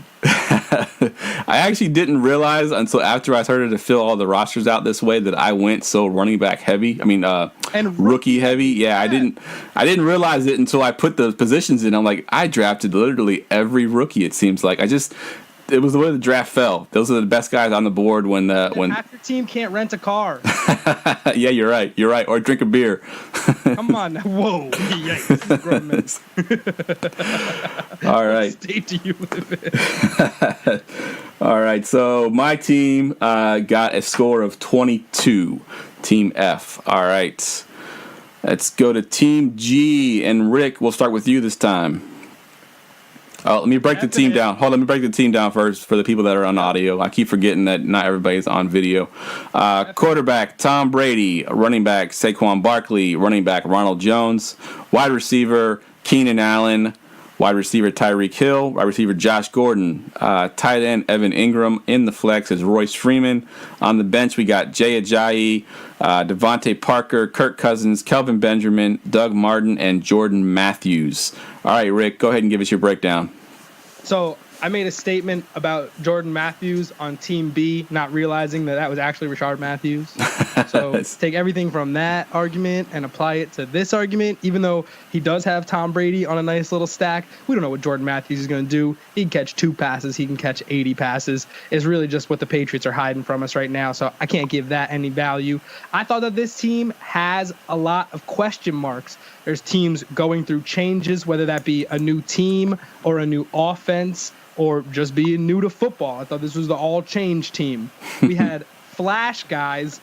I actually didn't realize until after I started to fill all the rosters out this way that I went so running back heavy. I mean, and rookie heavy. Yeah, I didn't realize it until I put the positions in. I'm like, I drafted literally every rookie. It seems like it was the way the draft fell. Those are the best guys on the board when half your team can't rent a car. Yeah, you're right, or drink a beer. Come on, whoa, yikes. All right. What state do you live in? All right, so my team got a score of 22. Team F. All right, let's go to Team G, and Rick, we'll start with you this time. Let me break the team down. Hold on, let me break the team down first for the people that are on audio. I keep forgetting that not everybody's on video. Quarterback, Tom Brady. Running back, Saquon Barkley. Running back, Ronald Jones. Wide receiver, Keenan Allen. Wide receiver, Tyreek Hill. Wide receiver, Josh Gordon. Tight end, Evan Ingram. In the flex is Royce Freeman. On the bench, we got Jay Ajayi, Devontae Parker, Kirk Cousins, Kelvin Benjamin, Doug Martin, and Jordan Matthews. All right, Rick, go ahead and give us your breakdown. So I made a statement about Jordan Matthews on Team B, not realizing that was actually Rashard Matthews. So take everything from that argument and apply it to this argument. Even though he does have Tom Brady on a nice little stack, we don't know what Jordan Matthews is going to do. He can catch 2 passes. He can catch 80 passes. It's really just what the Patriots are hiding from us right now. So I can't give that any value. I thought that this team has a lot of question marks. There's teams going through changes, whether that be a new team or a new offense or just being new to football. I thought this was the all-change team. We had flash guys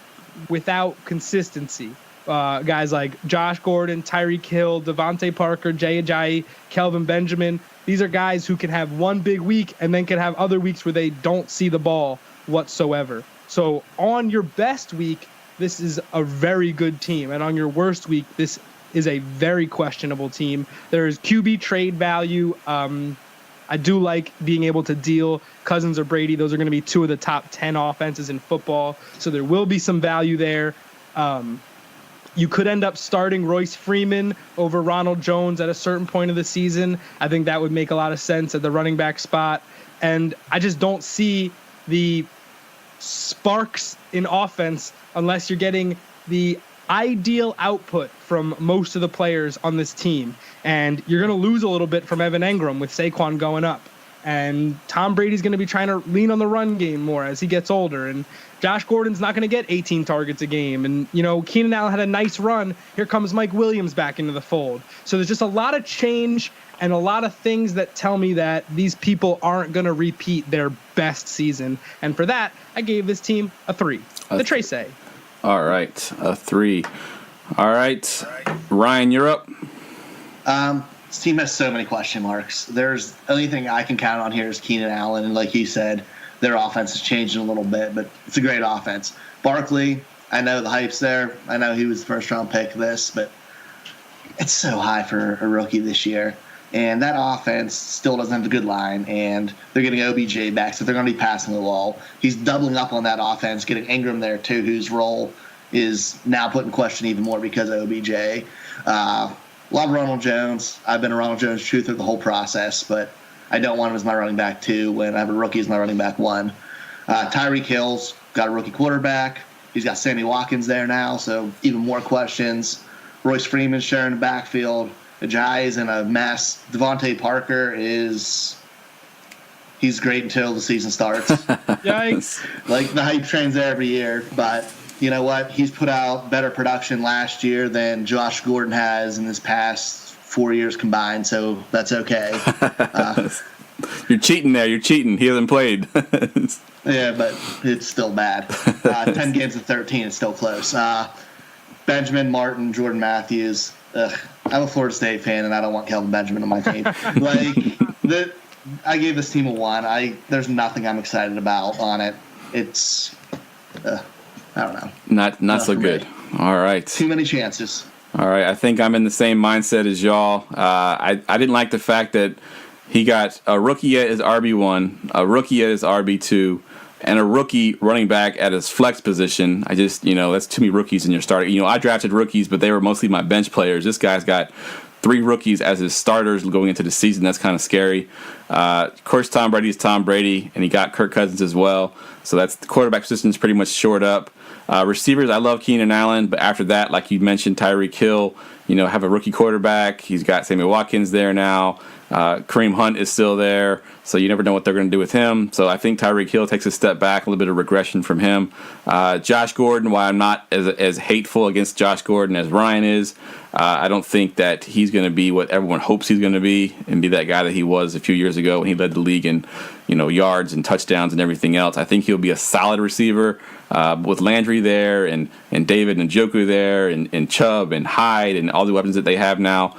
without consistency. Guys like Josh Gordon, Tyreek Hill, Devontae Parker, Jay Ajayi, Kelvin Benjamin. These are guys who can have one big week and then can have other weeks where they don't see the ball whatsoever. So on your best week, this is a very good team. And on your worst week, this is a very questionable team. There is QB trade value. I do like being able to deal Cousins or Brady. Those are going to be 2 of the top 10 offenses in football. So there will be some value there. You could end up starting Royce Freeman over Ronald Jones at a certain point of the season. I think that would make a lot of sense at the running back spot. And I just don't see the sparks in offense unless you're getting the ideal output from most of the players on this team. And you're going to lose a little bit from Evan Ingram with Saquon going up. And Tom Brady's going to be trying to lean on the run game more as he gets older. And Josh Gordon's not going to get 18 targets a game. And, Keenan Allen had a nice run. Here comes Mike Williams back into the fold. So there's just a lot of change and a lot of things that tell me that these people aren't going to repeat their best season. And for that, I gave this team a 3. The Trey say. All right, a 3. All right, Ryan, you're up. This team has so many question marks. There's the only thing I can count on here is Keenan Allen, and like you said, their offense has changed a little bit, but it's a great offense. Barkley, I know the hype's there. I know he was the first-round pick this, but it's so high for a rookie this year. And that offense still doesn't have a good line, and they're getting OBJ back, so they're going to be passing the ball. He's doubling up on that offense, getting Ingram there too, whose role is now put in question even more because of OBJ. Love Ronald Jones. I've been a Ronald Jones truther the whole process, but I don't want him as my running back 2 when I have a rookie as my running back 1. Tyreek Hill's got a rookie quarterback. He's got Sammy Watkins there now, so even more questions. Royce Freeman sharing the backfield. Ajayi's in a mess. Devontae Parker he's great until the season starts. Yikes. Like the hype train's there every year, but you know what? He's put out better production last year than Josh Gordon has in his past 4 years combined, so that's okay. You're cheating there. You're cheating. He hasn't played. Yeah, but it's still bad. 10 games of 13 is still close. Benjamin, Martin, Jordan Matthews. I'm a Florida State fan, and I don't want Kelvin Benjamin on my team. I gave this team a 1. There's nothing I'm excited about on it. It's I don't know. Not so good. All right. Too many chances. All right. I think I'm in the same mindset as y'all. I didn't like the fact that he got a rookie at his RB1, a rookie at his RB2, and a rookie running back at his flex position. I just, that's too many rookies in your starter. I drafted rookies, but they were mostly my bench players. This guy's got 3 rookies as his starters going into the season. That's kind of scary. Of course, Tom Brady is Tom Brady, and he got Kirk Cousins as well. So that's the quarterback position is pretty much shored up. Receivers, I love Keenan Allen, but after that, like you mentioned, Tyreek Hill, have a rookie quarterback. He's got Sammy Watkins there now. Kareem Hunt is still there, so you never know what they're going to do with him. So I think Tyreek Hill takes a step back, a little bit of regression from him. Josh Gordon, while I'm not as hateful against Josh Gordon as Ryan is, I don't think that he's going to be what everyone hopes he's going to be and be that guy that he was a few years ago when he led the league in yards and touchdowns and everything else. I think he'll be a solid receiver with Landry there and David and Juju there and Chubb and Hyde and all the weapons that they have now.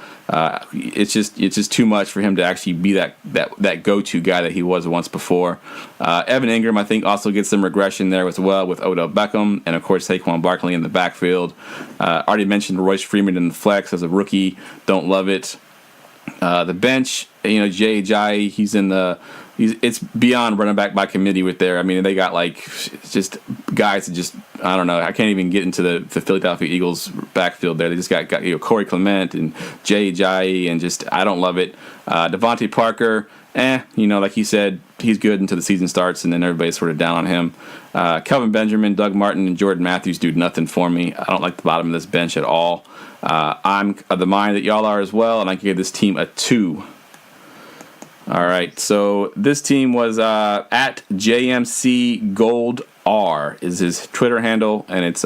It's just too much for him to actually be that go-to guy that he was once before. Evan Ingram, I think, also gets some regression there as well with Odell Beckham and, of course, Saquon Barkley in the backfield. Already mentioned Royce Freeman in the flex as a rookie. Don't love it. The bench, Jay Ajayi, it's beyond running back by committee with there. I mean, they got just guys that just, I don't know. I can't even get into the Philadelphia Eagles backfield there. They just got Corey Clement and Jay Ajayi, and just, I don't love it. Devontae Parker, like you said, he's good until the season starts, and then everybody's sort of down on him. Kelvin Benjamin, Doug Martin, and Jordan Matthews do nothing for me. I don't like the bottom of this bench at all. I'm of the mind that y'all are as well, and I give this team a 2. All right, so this team was at JMC Gold R is his Twitter handle, and it's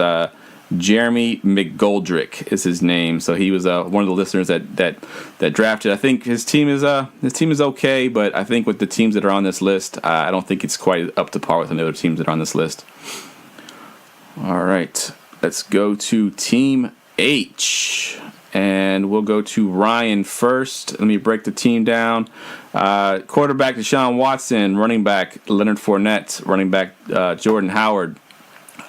Jeremy McGoldrick is his name. So he was one of the listeners that drafted. I think his team is okay, but I think with the teams that are on this list, I don't think it's quite up to par with the other teams that are on this list. All right, let's go to Team H. And we'll go to Ryan first. Let me break the team down. Quarterback Deshaun Watson, running back Leonard Fournette, running back Jordan Howard,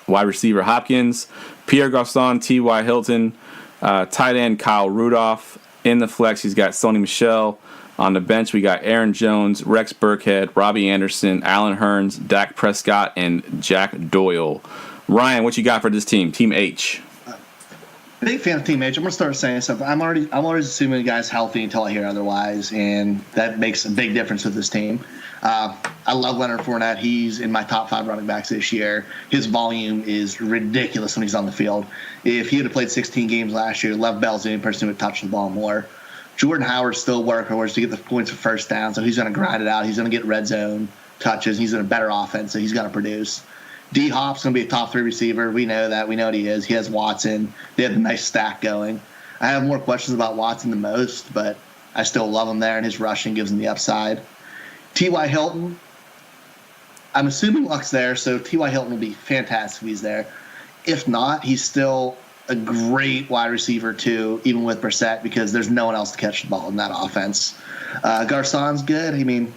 wide receiver Hopkins, Pierre Garçon, T.Y. Hilton, tight end Kyle Rudolph. In the flex, he's got Sony Michel. On the bench, we got Aaron Jones, Rex Burkhead, Robbie Anderson, Alan Hearns, Dak Prescott, and Jack Doyle. Ryan, what you got for this team? Team H. Big fan of Team H. I'm gonna start saying something. I'm always assuming the guy's healthy until I hear otherwise, and that makes a big difference with this team. I love Leonard Fournette. He's in my top 5 running backs this year. His volume is ridiculous when he's on the field. If he had played 16 games last year, Lev Bell's the only person who would touch the ball more. Jordan Howard's still working towards to get the points for first down, so he's going to grind it out. He's going to get red zone touches. He's in a better offense, so he's going to produce. D-Hop's going to be a top 3 receiver. We know that. We know what he is. He has Watson. They have a nice stack going. I have more questions about Watson than most, but I still love him there, and his rushing gives him the upside. T.Y. Hilton, I'm assuming Luck's there, so T.Y. Hilton will be fantastic if he's there. If not, he's still a great wide receiver, too, even with Brissett, because there's no one else to catch the ball in that offense. Garcon's good. I mean,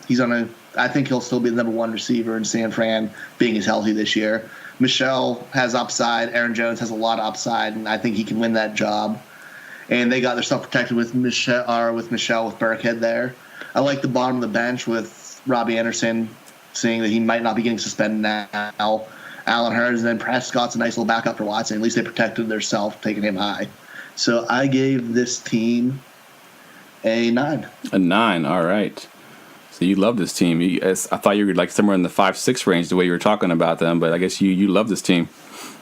I think he'll still be the number 1 receiver in San Fran, being as healthy this year. Michelle has upside. Aaron Jones has a lot of upside, and I think he can win that job. And they got their stuff protected with Michelle with Burkhead there. I like the bottom of the bench with Robbie Anderson, seeing that he might not be getting suspended now. Allen Hurns, and then Prescott's a nice little backup for Watson. At least they protected themselves, taking him high. So I gave this team a 9. A 9, all right. So you love this team. I thought you were like somewhere in the 5-6 range the way you were talking about them, but I guess you love this team.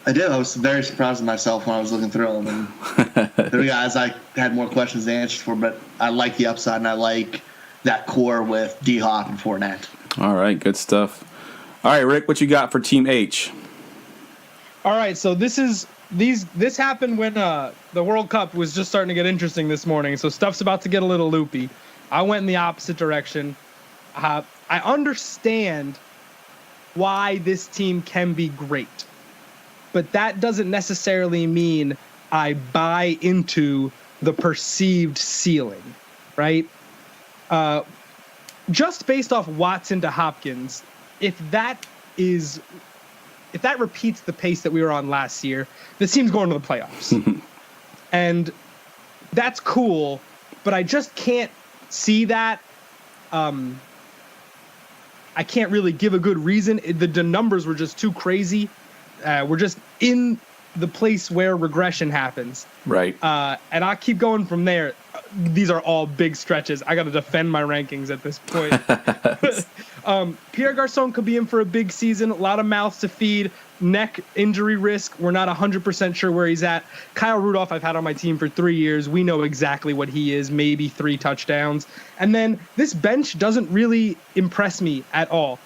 I did. I was very surprised with myself when I was looking through them. And there were guys I had more questions than answers for, but I like the upside, and I like that core with D-Hop and Fournette. All right, good stuff. All right, Rick, what you got for Team H? All right, so this happened when the World Cup was just starting to get interesting this morning, so stuff's about to get a little loopy. I went in the opposite direction. I understand why this team can be great, but that doesn't necessarily mean I buy into the perceived ceiling, right? Just based off Watson to Hopkins, if that repeats the pace that we were on last year, this team's going to the playoffs. And that's cool, but I just can't see that. I can't really give a good reason. The numbers were just too crazy. We're just in the place where regression happens. Right. And I'll keep going from there. These are all big stretches. I got to defend my rankings at this point. Pierre Garçon could be in for a big season. A lot of mouths to feed. Neck injury risk. We're not 100% sure where he's at. Kyle Rudolph, I've had on my team for 3 years. We know exactly what he is. Maybe 3 touchdowns. And then this bench doesn't really impress me at all.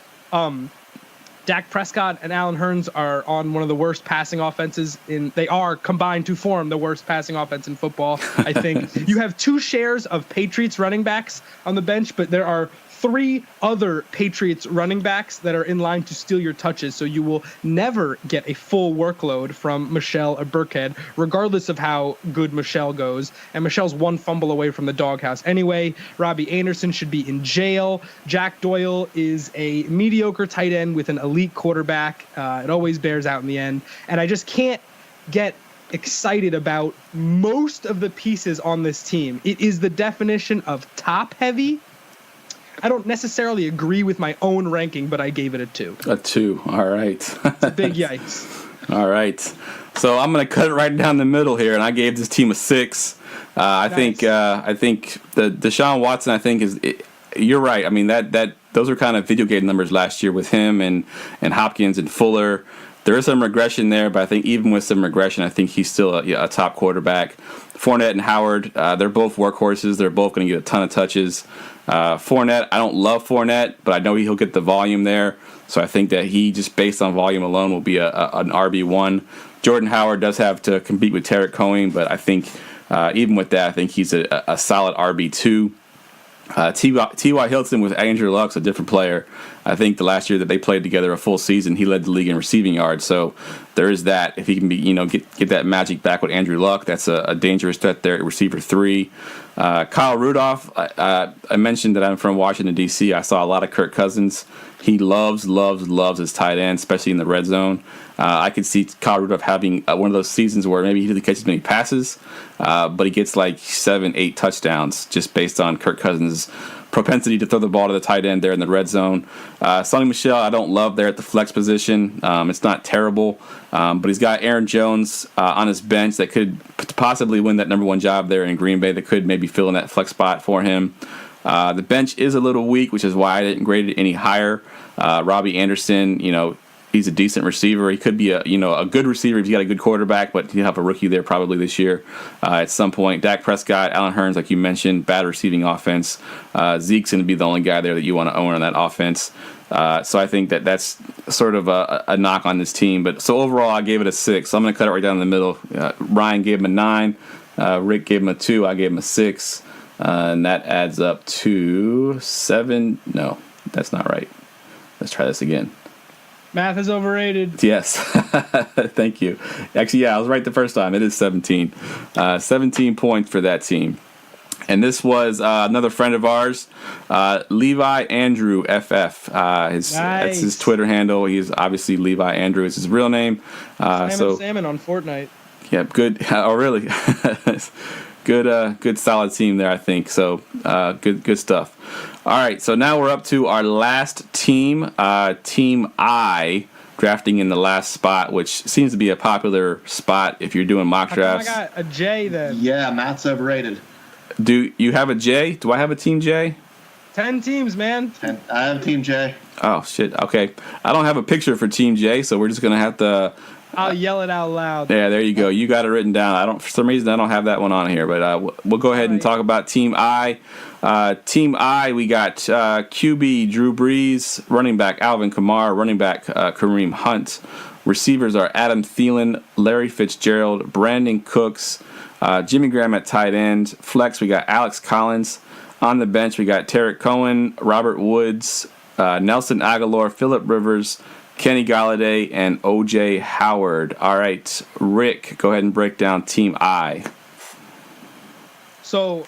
Dak Prescott and Allen Hurns are on one of the worst passing offenses they are combined to form the worst passing offense in football, I think. You have 2 shares of Patriots running backs on the bench, but there are 3 other Patriots running backs that are in line to steal your touches, so you will never get a full workload from Michelle or Burkhead, regardless of how good Michelle goes. And Michelle's 1 fumble away from the doghouse anyway. Robbie Anderson should be in jail. Jack Doyle is a mediocre tight end with an elite quarterback. It always bears out in the end. And I just can't get excited about most of the pieces on this team. It is the definition of top heavy. I don't necessarily agree with my own ranking, but I gave it a 2. A 2. All right. It's a big yikes. All right. So I'm going to cut it right down the middle here, and I gave this team a 6. I think the Deshaun Watson, I think, you're right. I mean, that those are kind of video game numbers last year with him and Hopkins and Fuller. There is some regression there, but I think even with some regression, I think he's still a top quarterback. Fournette and Howard, they're both workhorses. They're both going to get a ton of touches. Fournette, I don't love Fournette, but I know he'll get the volume there. So I think that he, just based on volume alone, will be an RB1. Jordan Howard does have to compete with Tarek Cohen, but I think even with that, I think he's a solid RB2. T.Y. Hilton with Andrew Luck's a different player. I think the last year that they played together a full season, he led the league in receiving yards. So there is that. If he can be, get that magic back with Andrew Luck, that's a dangerous threat there at receiver 3. Kyle Rudolph, I mentioned that I'm from Washington, D.C. I saw a lot of Kirk Cousins. He loves his tight end, especially in the red zone. I could see Kyle Rudolph having one of those seasons where maybe he doesn't catch as many passes, but he gets like 7-8 touchdowns just based on Kirk Cousins' propensity to throw the ball to the tight end there in the red zone. Sonny Michel, I don't love there at the flex position. It's not terrible, but he's got Aaron Jones on his bench that could possibly win that number 1 job there in Green Bay, that could maybe fill in that flex spot for him. The bench is a little weak, which is why I didn't grade it any higher. Robbie Anderson, He's a decent receiver. He could be a good receiver if you got a good quarterback, but you have a rookie there probably this year at some point. Dak Prescott, Allen Hurns, like you mentioned, bad receiving offense. Zeke's going to be the only guy there that you want to own on that offense. So I think that's sort of a knock on this team. But so overall, I gave it a 6. So I'm going to cut it right down the middle. Ryan gave him a 9. Rick gave him a 2. I gave him a 6. And that adds up to 7. No, that's not right. Let's try this again. Math is overrated. Yes. Thank you. Actually, yeah, I was right the first time. It is 17. 17 points for that team. And this was another friend of ours, Levi Andrew FF. That's his Twitter handle. He's obviously Levi Andrew is his real name. Salmon on Fortnite. Yeah, good. Oh, really? Good solid team there, I think. So good stuff. All right, so now we're up to our last team, Team I, drafting in the last spot, which seems to be a popular spot if you're doing mock drafts. I got a J then. Yeah, Matt's overrated. Do you have a J? Do I have a Team J? 10 teams, man. I have Team J. Oh, shit. Okay. I don't have a picture for Team J, so we're just going to have to... I'll yell it out loud. Yeah, there you go. You got it written down. For some reason, I don't have that one on here, but we'll go ahead and talk about Team I. Team I, we got QB Drew Brees, running back Alvin Kamara, running back Kareem Hunt. Receivers are Adam Thielen, Larry Fitzgerald, Brandon Cooks, Jimmy Graham at tight end. Flex, we got Alex Collins. On the bench, we got Tarek Cohen, Robert Woods, Nelson Aguilar, Phillip Rivers, Kenny Galladay, and O.J. Howard. All right, Rick, go ahead and break down Team I. So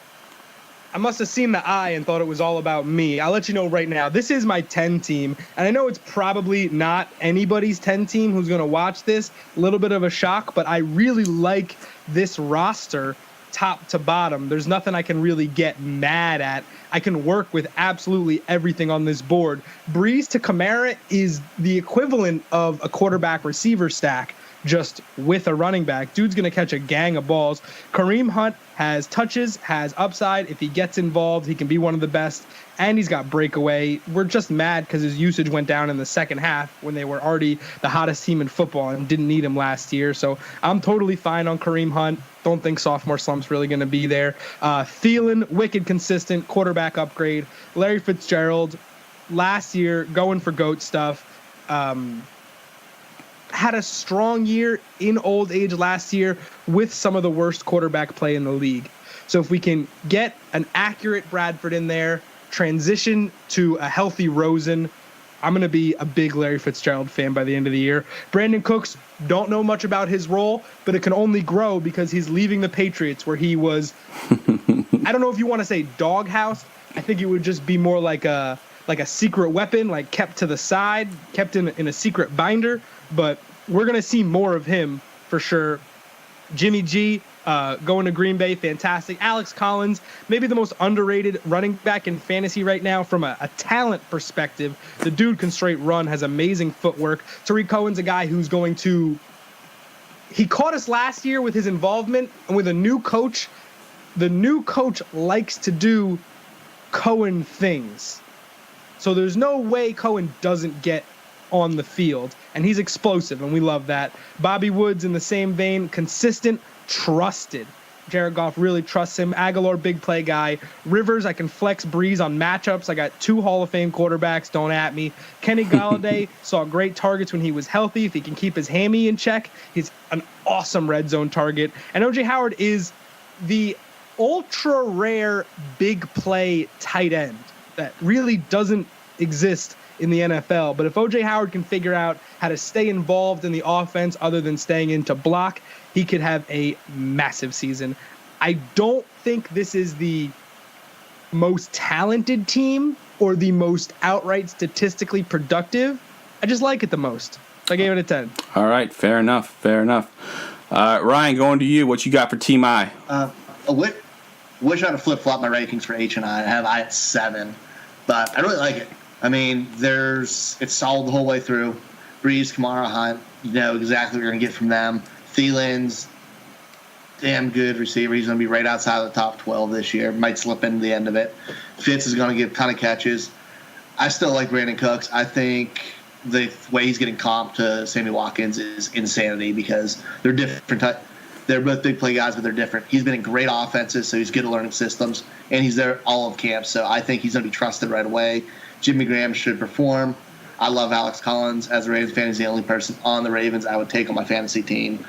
I must have seen the I and thought it was all about me. I'll let you know right now. This is my 10 team, and I know it's probably not anybody's 10 team who's going to watch this. A little bit of a shock, but I really like this roster top to bottom. There's nothing I can really get mad at. I can work with absolutely everything on this board. Brees to Kamara is the equivalent of a quarterback receiver stack, just with a running back. Dude's going to catch a gang of balls. Kareem Hunt has touches, has upside. If he gets involved, he can be one of the best. And he's got breakaway. We're just mad because his usage went down in the second half when they were already the hottest team in football and didn't need him last year. So I'm totally fine on Kareem Hunt. Don't think sophomore slump's really going to be there. Thielen, wicked consistent, quarterback upgrade. Larry Fitzgerald, last year, going for GOAT stuff. Had a strong year in old age last year with some of the worst quarterback play in the league. So if we can get an accurate Bradford in there, transition to a healthy Rosen, I'm going to be a big Larry Fitzgerald fan by the end of the year. Brandon Cooks, don't know much about his role, but it can only grow because he's leaving the Patriots where he was, I don't know if you want to say doghouse. I think it would just be more like a secret weapon, like kept to the side, kept in a secret binder. But we're going to see more of him for sure. Jimmy G, going to Green Bay, fantastic. Alex Collins, maybe the most underrated running back in fantasy right now from a talent perspective. The dude can straight run, has amazing footwork. Tariq Cohen's a guy who's going to... He caught us last year with his involvement, and with a new coach, the new coach likes to do Cohen things. So there's no way Cohen doesn't get on the field, and he's explosive, and we love that. Bobby Woods in the same vein, consistent, trusted. Jared Goff really trusts him. Aguilar, big play guy. Rivers, I can flex Brees on matchups. I got 2 Hall of Fame quarterbacks. Don't at me. Kenny Galladay saw great targets when he was healthy. If he can keep his hammy in check, he's an awesome red zone target. And O.J. Howard is the ultra rare big play tight end that really doesn't exist in the NFL. But if O.J. Howard can figure out how to stay involved in the offense other than staying in to block, he could have a massive season. I don't think this is the most talented team or the most outright statistically productive. I just like it the most. So I gave it a 10. All right, fair enough. Ryan, going to you. What you got for Team I? I wish I'd have flip-flopped my rankings for H and I. I have I at 7, but I really like it. I mean, it's solid the whole way through. Brees, Kamara, Hunt, you know exactly what you're going to get from them. Thielen's damn good receiver. He's going to be right outside of the top 12 this year. Might slip into the end of it. Fitz is going to get a ton of catches. I still like Brandon Cooks. I think the way he's getting comped to Sammy Watkins is insanity because they're different. They're both big play guys, but they're different. He's been in great offenses, so he's good at learning systems, and he's there all of camp. So I think he's going to be trusted right away. Jimmy Graham should perform. I love Alex Collins as a Ravens fan. He's the only person on the Ravens I would take on my fantasy team.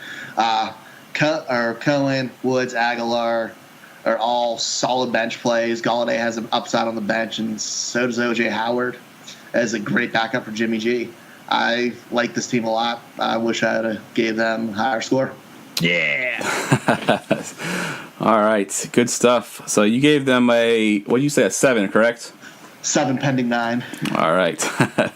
Cohen, Woods, Aguilar are all solid bench plays. Galladay has an upside on the bench, and so does O.J. Howard as a great backup for Jimmy G. I like this team a lot. I wish I had gave them a higher score. Yeah. All right, good stuff. So you gave them a 7, correct? 7 pending 9. All right.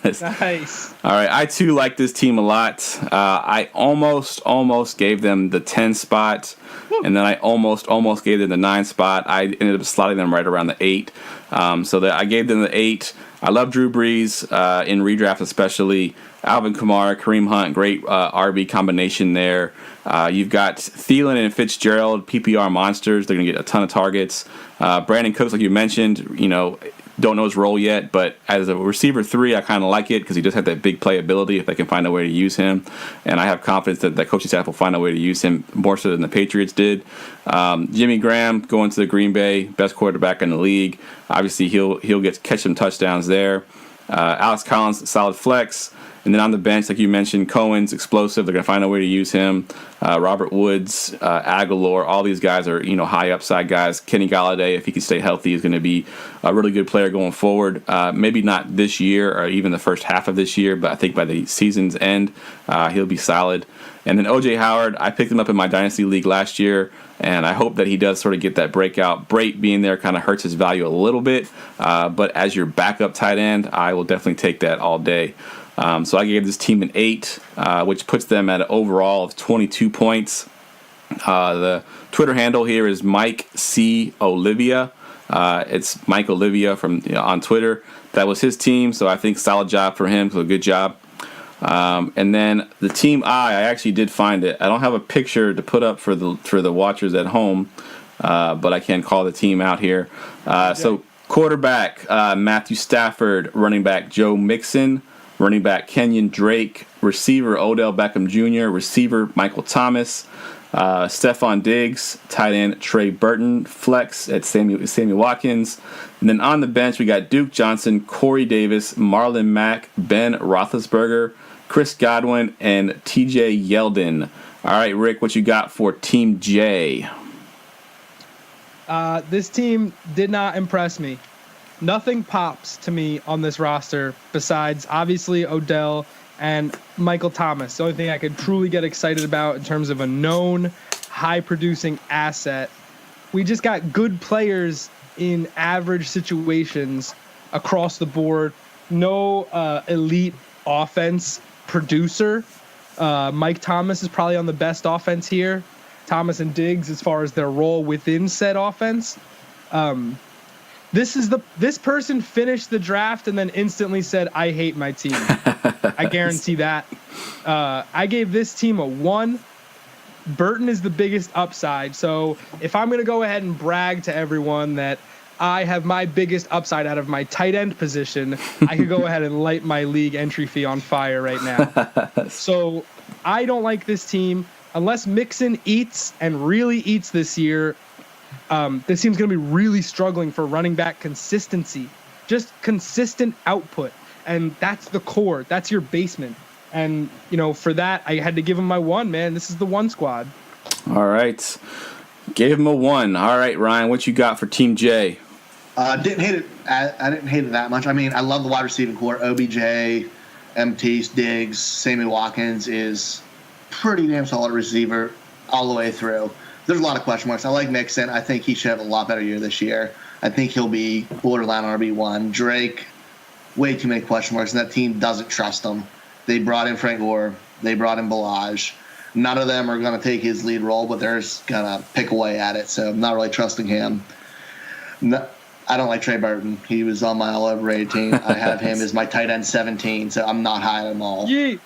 Nice. All right, I too like this team a lot. I almost gave them the 10 spot, and then I almost gave them the 9 spot. I ended up slotting them right around the 8. So that I gave them the 8. I love Drew Brees in redraft, especially Alvin Kamara, Kareem Hunt, great RB combination there. You've got Thielen and Fitzgerald, PPR monsters. They're going to get a ton of targets. Brandon Cooks, like you mentioned, don't know his role yet, but as a receiver 3, I kind of like it because he does have that big playability if they can find a way to use him. And I have confidence that the coaching staff will find a way to use him more so than the Patriots did. Jimmy Graham going to the Green Bay, best quarterback in the league. Obviously, he'll catch some touchdowns there. Alex Collins, solid flex. And then on the bench, like you mentioned, Cohen's explosive. They're going to find a way to use him. Robert Woods, Aguilar, all these guys are high upside guys. Kenny Galladay, if he can stay healthy, is going to be a really good player going forward. Maybe not this year or even the first half of this year, but I think by the season's end, he'll be solid. And then O.J. Howard, I picked him up in my Dynasty League last year, and I hope that he does sort of get that breakout. Brait being there kind of hurts his value a little bit, but as your backup tight end, I will definitely take that all day. So I gave this team an 8, which puts them at an overall of 22 points. The Twitter handle here is Mike C. Olivia. It's Mike Olivia from on Twitter. That was his team, so I think solid job for him. So good job. And then the team I actually did find it. I don't have a picture to put up for the watchers at home, but I can call the team out here. So quarterback Matthew Stafford, running back Joe Mixon, running back Kenyon Drake, receiver Odell Beckham Jr., receiver Michael Thomas, Stephon Diggs, tight end Trey Burton, flex at Sammy Watkins. And then on the bench, we got Duke Johnson, Corey Davis, Marlon Mack, Ben Roethlisberger, Chris Godwin, and TJ Yeldon. All right, Rick, what you got for Team J? This team did not impress me. Nothing pops to me on this roster besides, obviously, Odell and Michael Thomas. The only thing I could truly get excited about in terms of a known, high-producing asset. We just got good players in average situations across the board. No elite offense producer. Mike Thomas is probably on the best offense here. Thomas and Diggs as far as their role within said offense. This person finished the draft and then instantly said, I hate my team. I guarantee that. I gave this team a 1. Burton is the biggest upside. So if I'm going to go ahead and brag to everyone that I have my biggest upside out of my tight end position, I could go ahead and light my league entry fee on fire right now. So I don't like this team. Unless Mixon eats and really eats this year, this team's going to be really struggling for running back consistency, just consistent output. And that's the core. That's your basement. And, for that, I had to give him my 1, man. This is the 1 squad. All right. Gave him a 1. All right, Ryan, what you got for Team J? Didn't hate it. I didn't hate it that much. I mean, I love the wide receiving core. OBJ, MT, Diggs, Sammy Watkins is pretty damn solid receiver all the way through. There's a lot of question marks. I like Mixon. I think he should have a lot better year this year. I think he'll be borderline RB1. Drake, way too many question marks, and that team doesn't trust him. They brought in Frank Gore. They brought in Balaj. None of them are going to take his lead role, but they're just going to pick away at it, so I'm not really trusting him. No, I don't like Trey Burton. He was on my all-overrated team. I have him as my tight end 17, so I'm not high on them all. Yeet.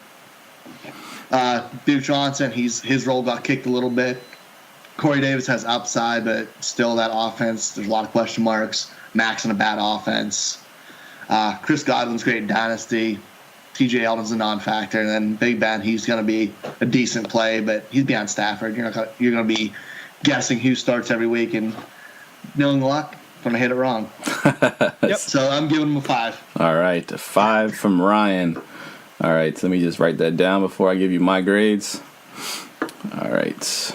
Duke Johnson, his role got kicked a little bit. Corey Davis has upside, but still that offense, there's a lot of question marks. Max in a bad offense. Chris Godwin's great in Dynasty. TJ Eldon's a non-factor, and then Big Ben, he's going to be a decent play, but he's beyond Stafford. You're going to be guessing who starts every week, and knowing the luck, going to hit it wrong. Yep. So I'm giving him a 5. All right, a 5 from Ryan. All right, so let me just write that down before I give you my grades. All right.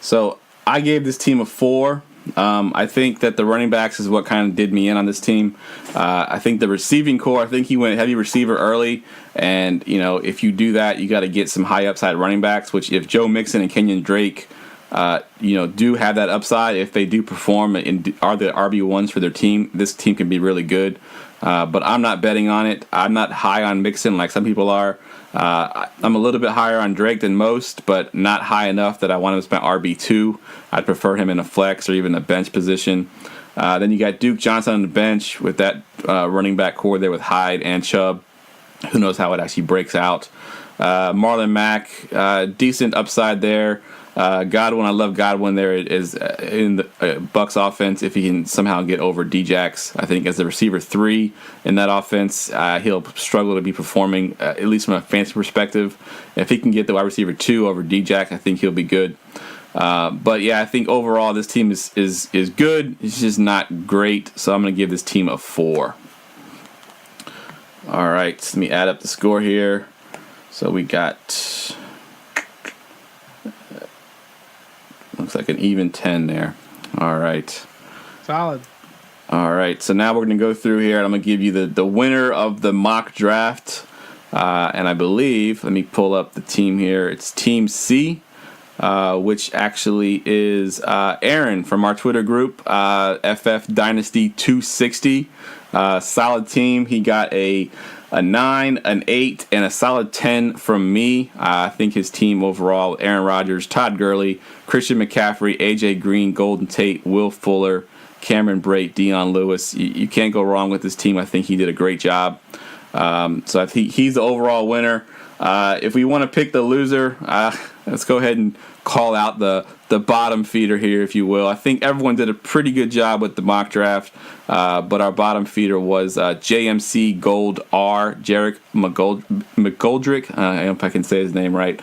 So I gave this team a 4. I think that the running backs is what kind of did me in on this team. I think the receiving core, I think he went heavy receiver early. And, if you do that, you got to get some high upside running backs, which if Joe Mixon and Kenyon Drake, do have that upside, if they do perform and are the RB1s for their team, this team can be really good. But I'm not betting on it. I'm not high on Mixon like some people are. I'm a little bit higher on Drake than most, but not high enough that I want him to spend RB2. I'd prefer him in a flex or even a bench position. Then you got Duke Johnson on the bench with that running back core there with Hyde and Chubb. Who knows how it actually breaks out. Marlon Mack, decent upside there. Godwin, I love Godwin there is in the Bucks offense. If he can somehow get over Djax, I think as the receiver 3 in that offense, he'll struggle to be performing, at least from a fantasy perspective. If he can get the wide receiver 2 over Djax, I think he'll be good. But yeah, I think overall this team is good. It's just not great, so I'm going to give this team a 4. All right, let me add up the score here. So we got... looks like an even 10 there. All right. Solid. All right. So now we're going to go through here, and I'm going to give you the winner of the mock draft. And I believe, let me pull up the team here. It's Team C, which actually is Aaron from our Twitter group, FF Dynasty 260. Solid team. He got a 9, an 8, and a solid 10 from me. I think his team overall, Aaron Rodgers, Todd Gurley, Christian McCaffrey, AJ Green, Golden Tate, Will Fuller, Cameron Brate, Dion Lewis. You can't go wrong with this team. I think he did a great job. So I think he's the overall winner. If we want to pick the loser, let's go ahead and call out the bottom feeder here, if you will. I think everyone did a pretty good job with the mock draft, but our bottom feeder was JMC Gold R, Jarek McGoldrick. I don't know if I can say his name right.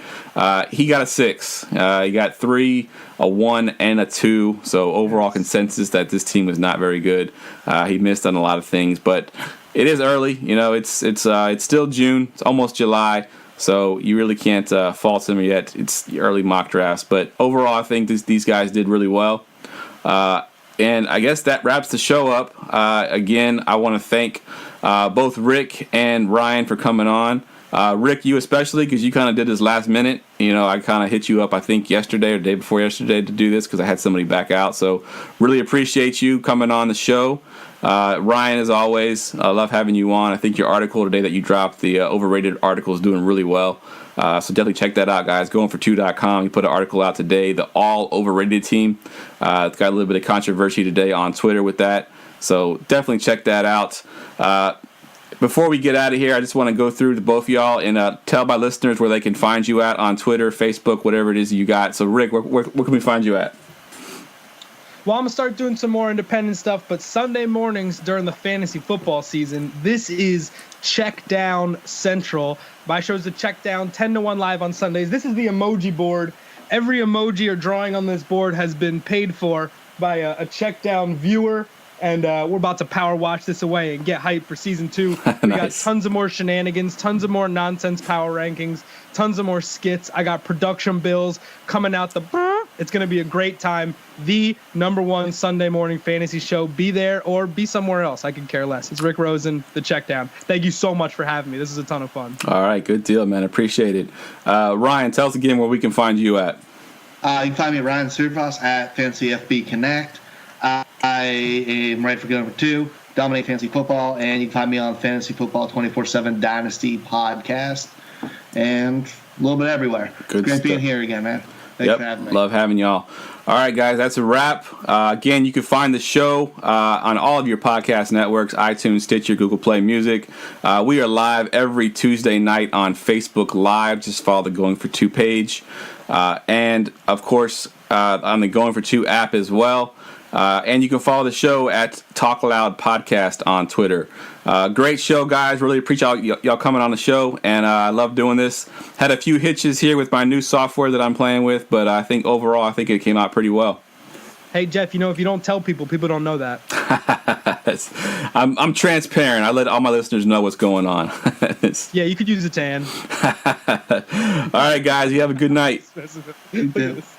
He got a 6. He got 3, a 1, and a 2. So overall consensus that this team was not very good. He missed on a lot of things, but it is early. It's still June. It's almost July. So you really can't fault them yet. It's the early mock drafts. But overall, I think these guys did really well. And I guess that wraps the show up. Again, I want to thank both Rick and Ryan for coming on. Rick, you especially, because you kind of did this last minute. I kind of hit you up, I think, yesterday or the day before yesterday to do this because I had somebody back out. So really appreciate you coming on the show. Ryan, as always, I love having you on. I think your article today that you dropped, the overrated article, is doing really well. So definitely check that out, guys. Goingfor2.com. You put an article out today, the all overrated team. It's got a little bit of controversy today on Twitter with that. So definitely check that out. Before we get out of here, I just want to go through to both of y'all and tell my listeners where they can find you at on Twitter, Facebook, whatever it is you got. So, Rick, where can we find you at? Well, I'm going to start doing some more independent stuff, but Sunday mornings during the fantasy football season, this is Check Down Central. My show's the Check Down, 10 to 1 live on Sundays. This is the emoji board. Every emoji or drawing on this board has been paid for by a Check Down viewer, and we're about to power watch this away and get hyped for Season 2. We got tons of more shenanigans, tons of more nonsense power rankings, tons of more skits. I got production bills coming out It's going to be a great time. The #1 Sunday morning fantasy show. Be there or be somewhere else. I could care less. It's Rick Rosen, the Check Down. Thank you so much for having me. This is a ton of fun. All right, good deal, man. Appreciate it. Ryan, tell us again where we can find you at. You can find me at Ryan Cearfoss at Fantasy FB Connect. I am right for Going for 2, Dominate Fantasy Football, and you can find me on Fantasy Football 24/7 Dynasty Podcast, and a little bit everywhere. Good Great stuff. being here again, man. Thanks for having me. Love having y'all. All right, guys, that's a wrap. Again, you can find the show on all of your podcast networks, iTunes, Stitcher, Google Play Music. We are live every Tuesday night on Facebook Live. Just follow the Going for 2 page. And, of course, on the Going for 2 app as well. And you can follow the show at Talk Loud Podcast on Twitter. Great show, guys. Really appreciate y'all coming on the show, and I love doing this. Had a few hitches here with my new software that I'm playing with, but I think overall, I think it came out pretty well. Hey, Jeff, if you don't tell people, people don't know that. I'm transparent. I let all my listeners know what's going on. Yeah, you could use a tan. All right, guys. You have a good night. Look at this.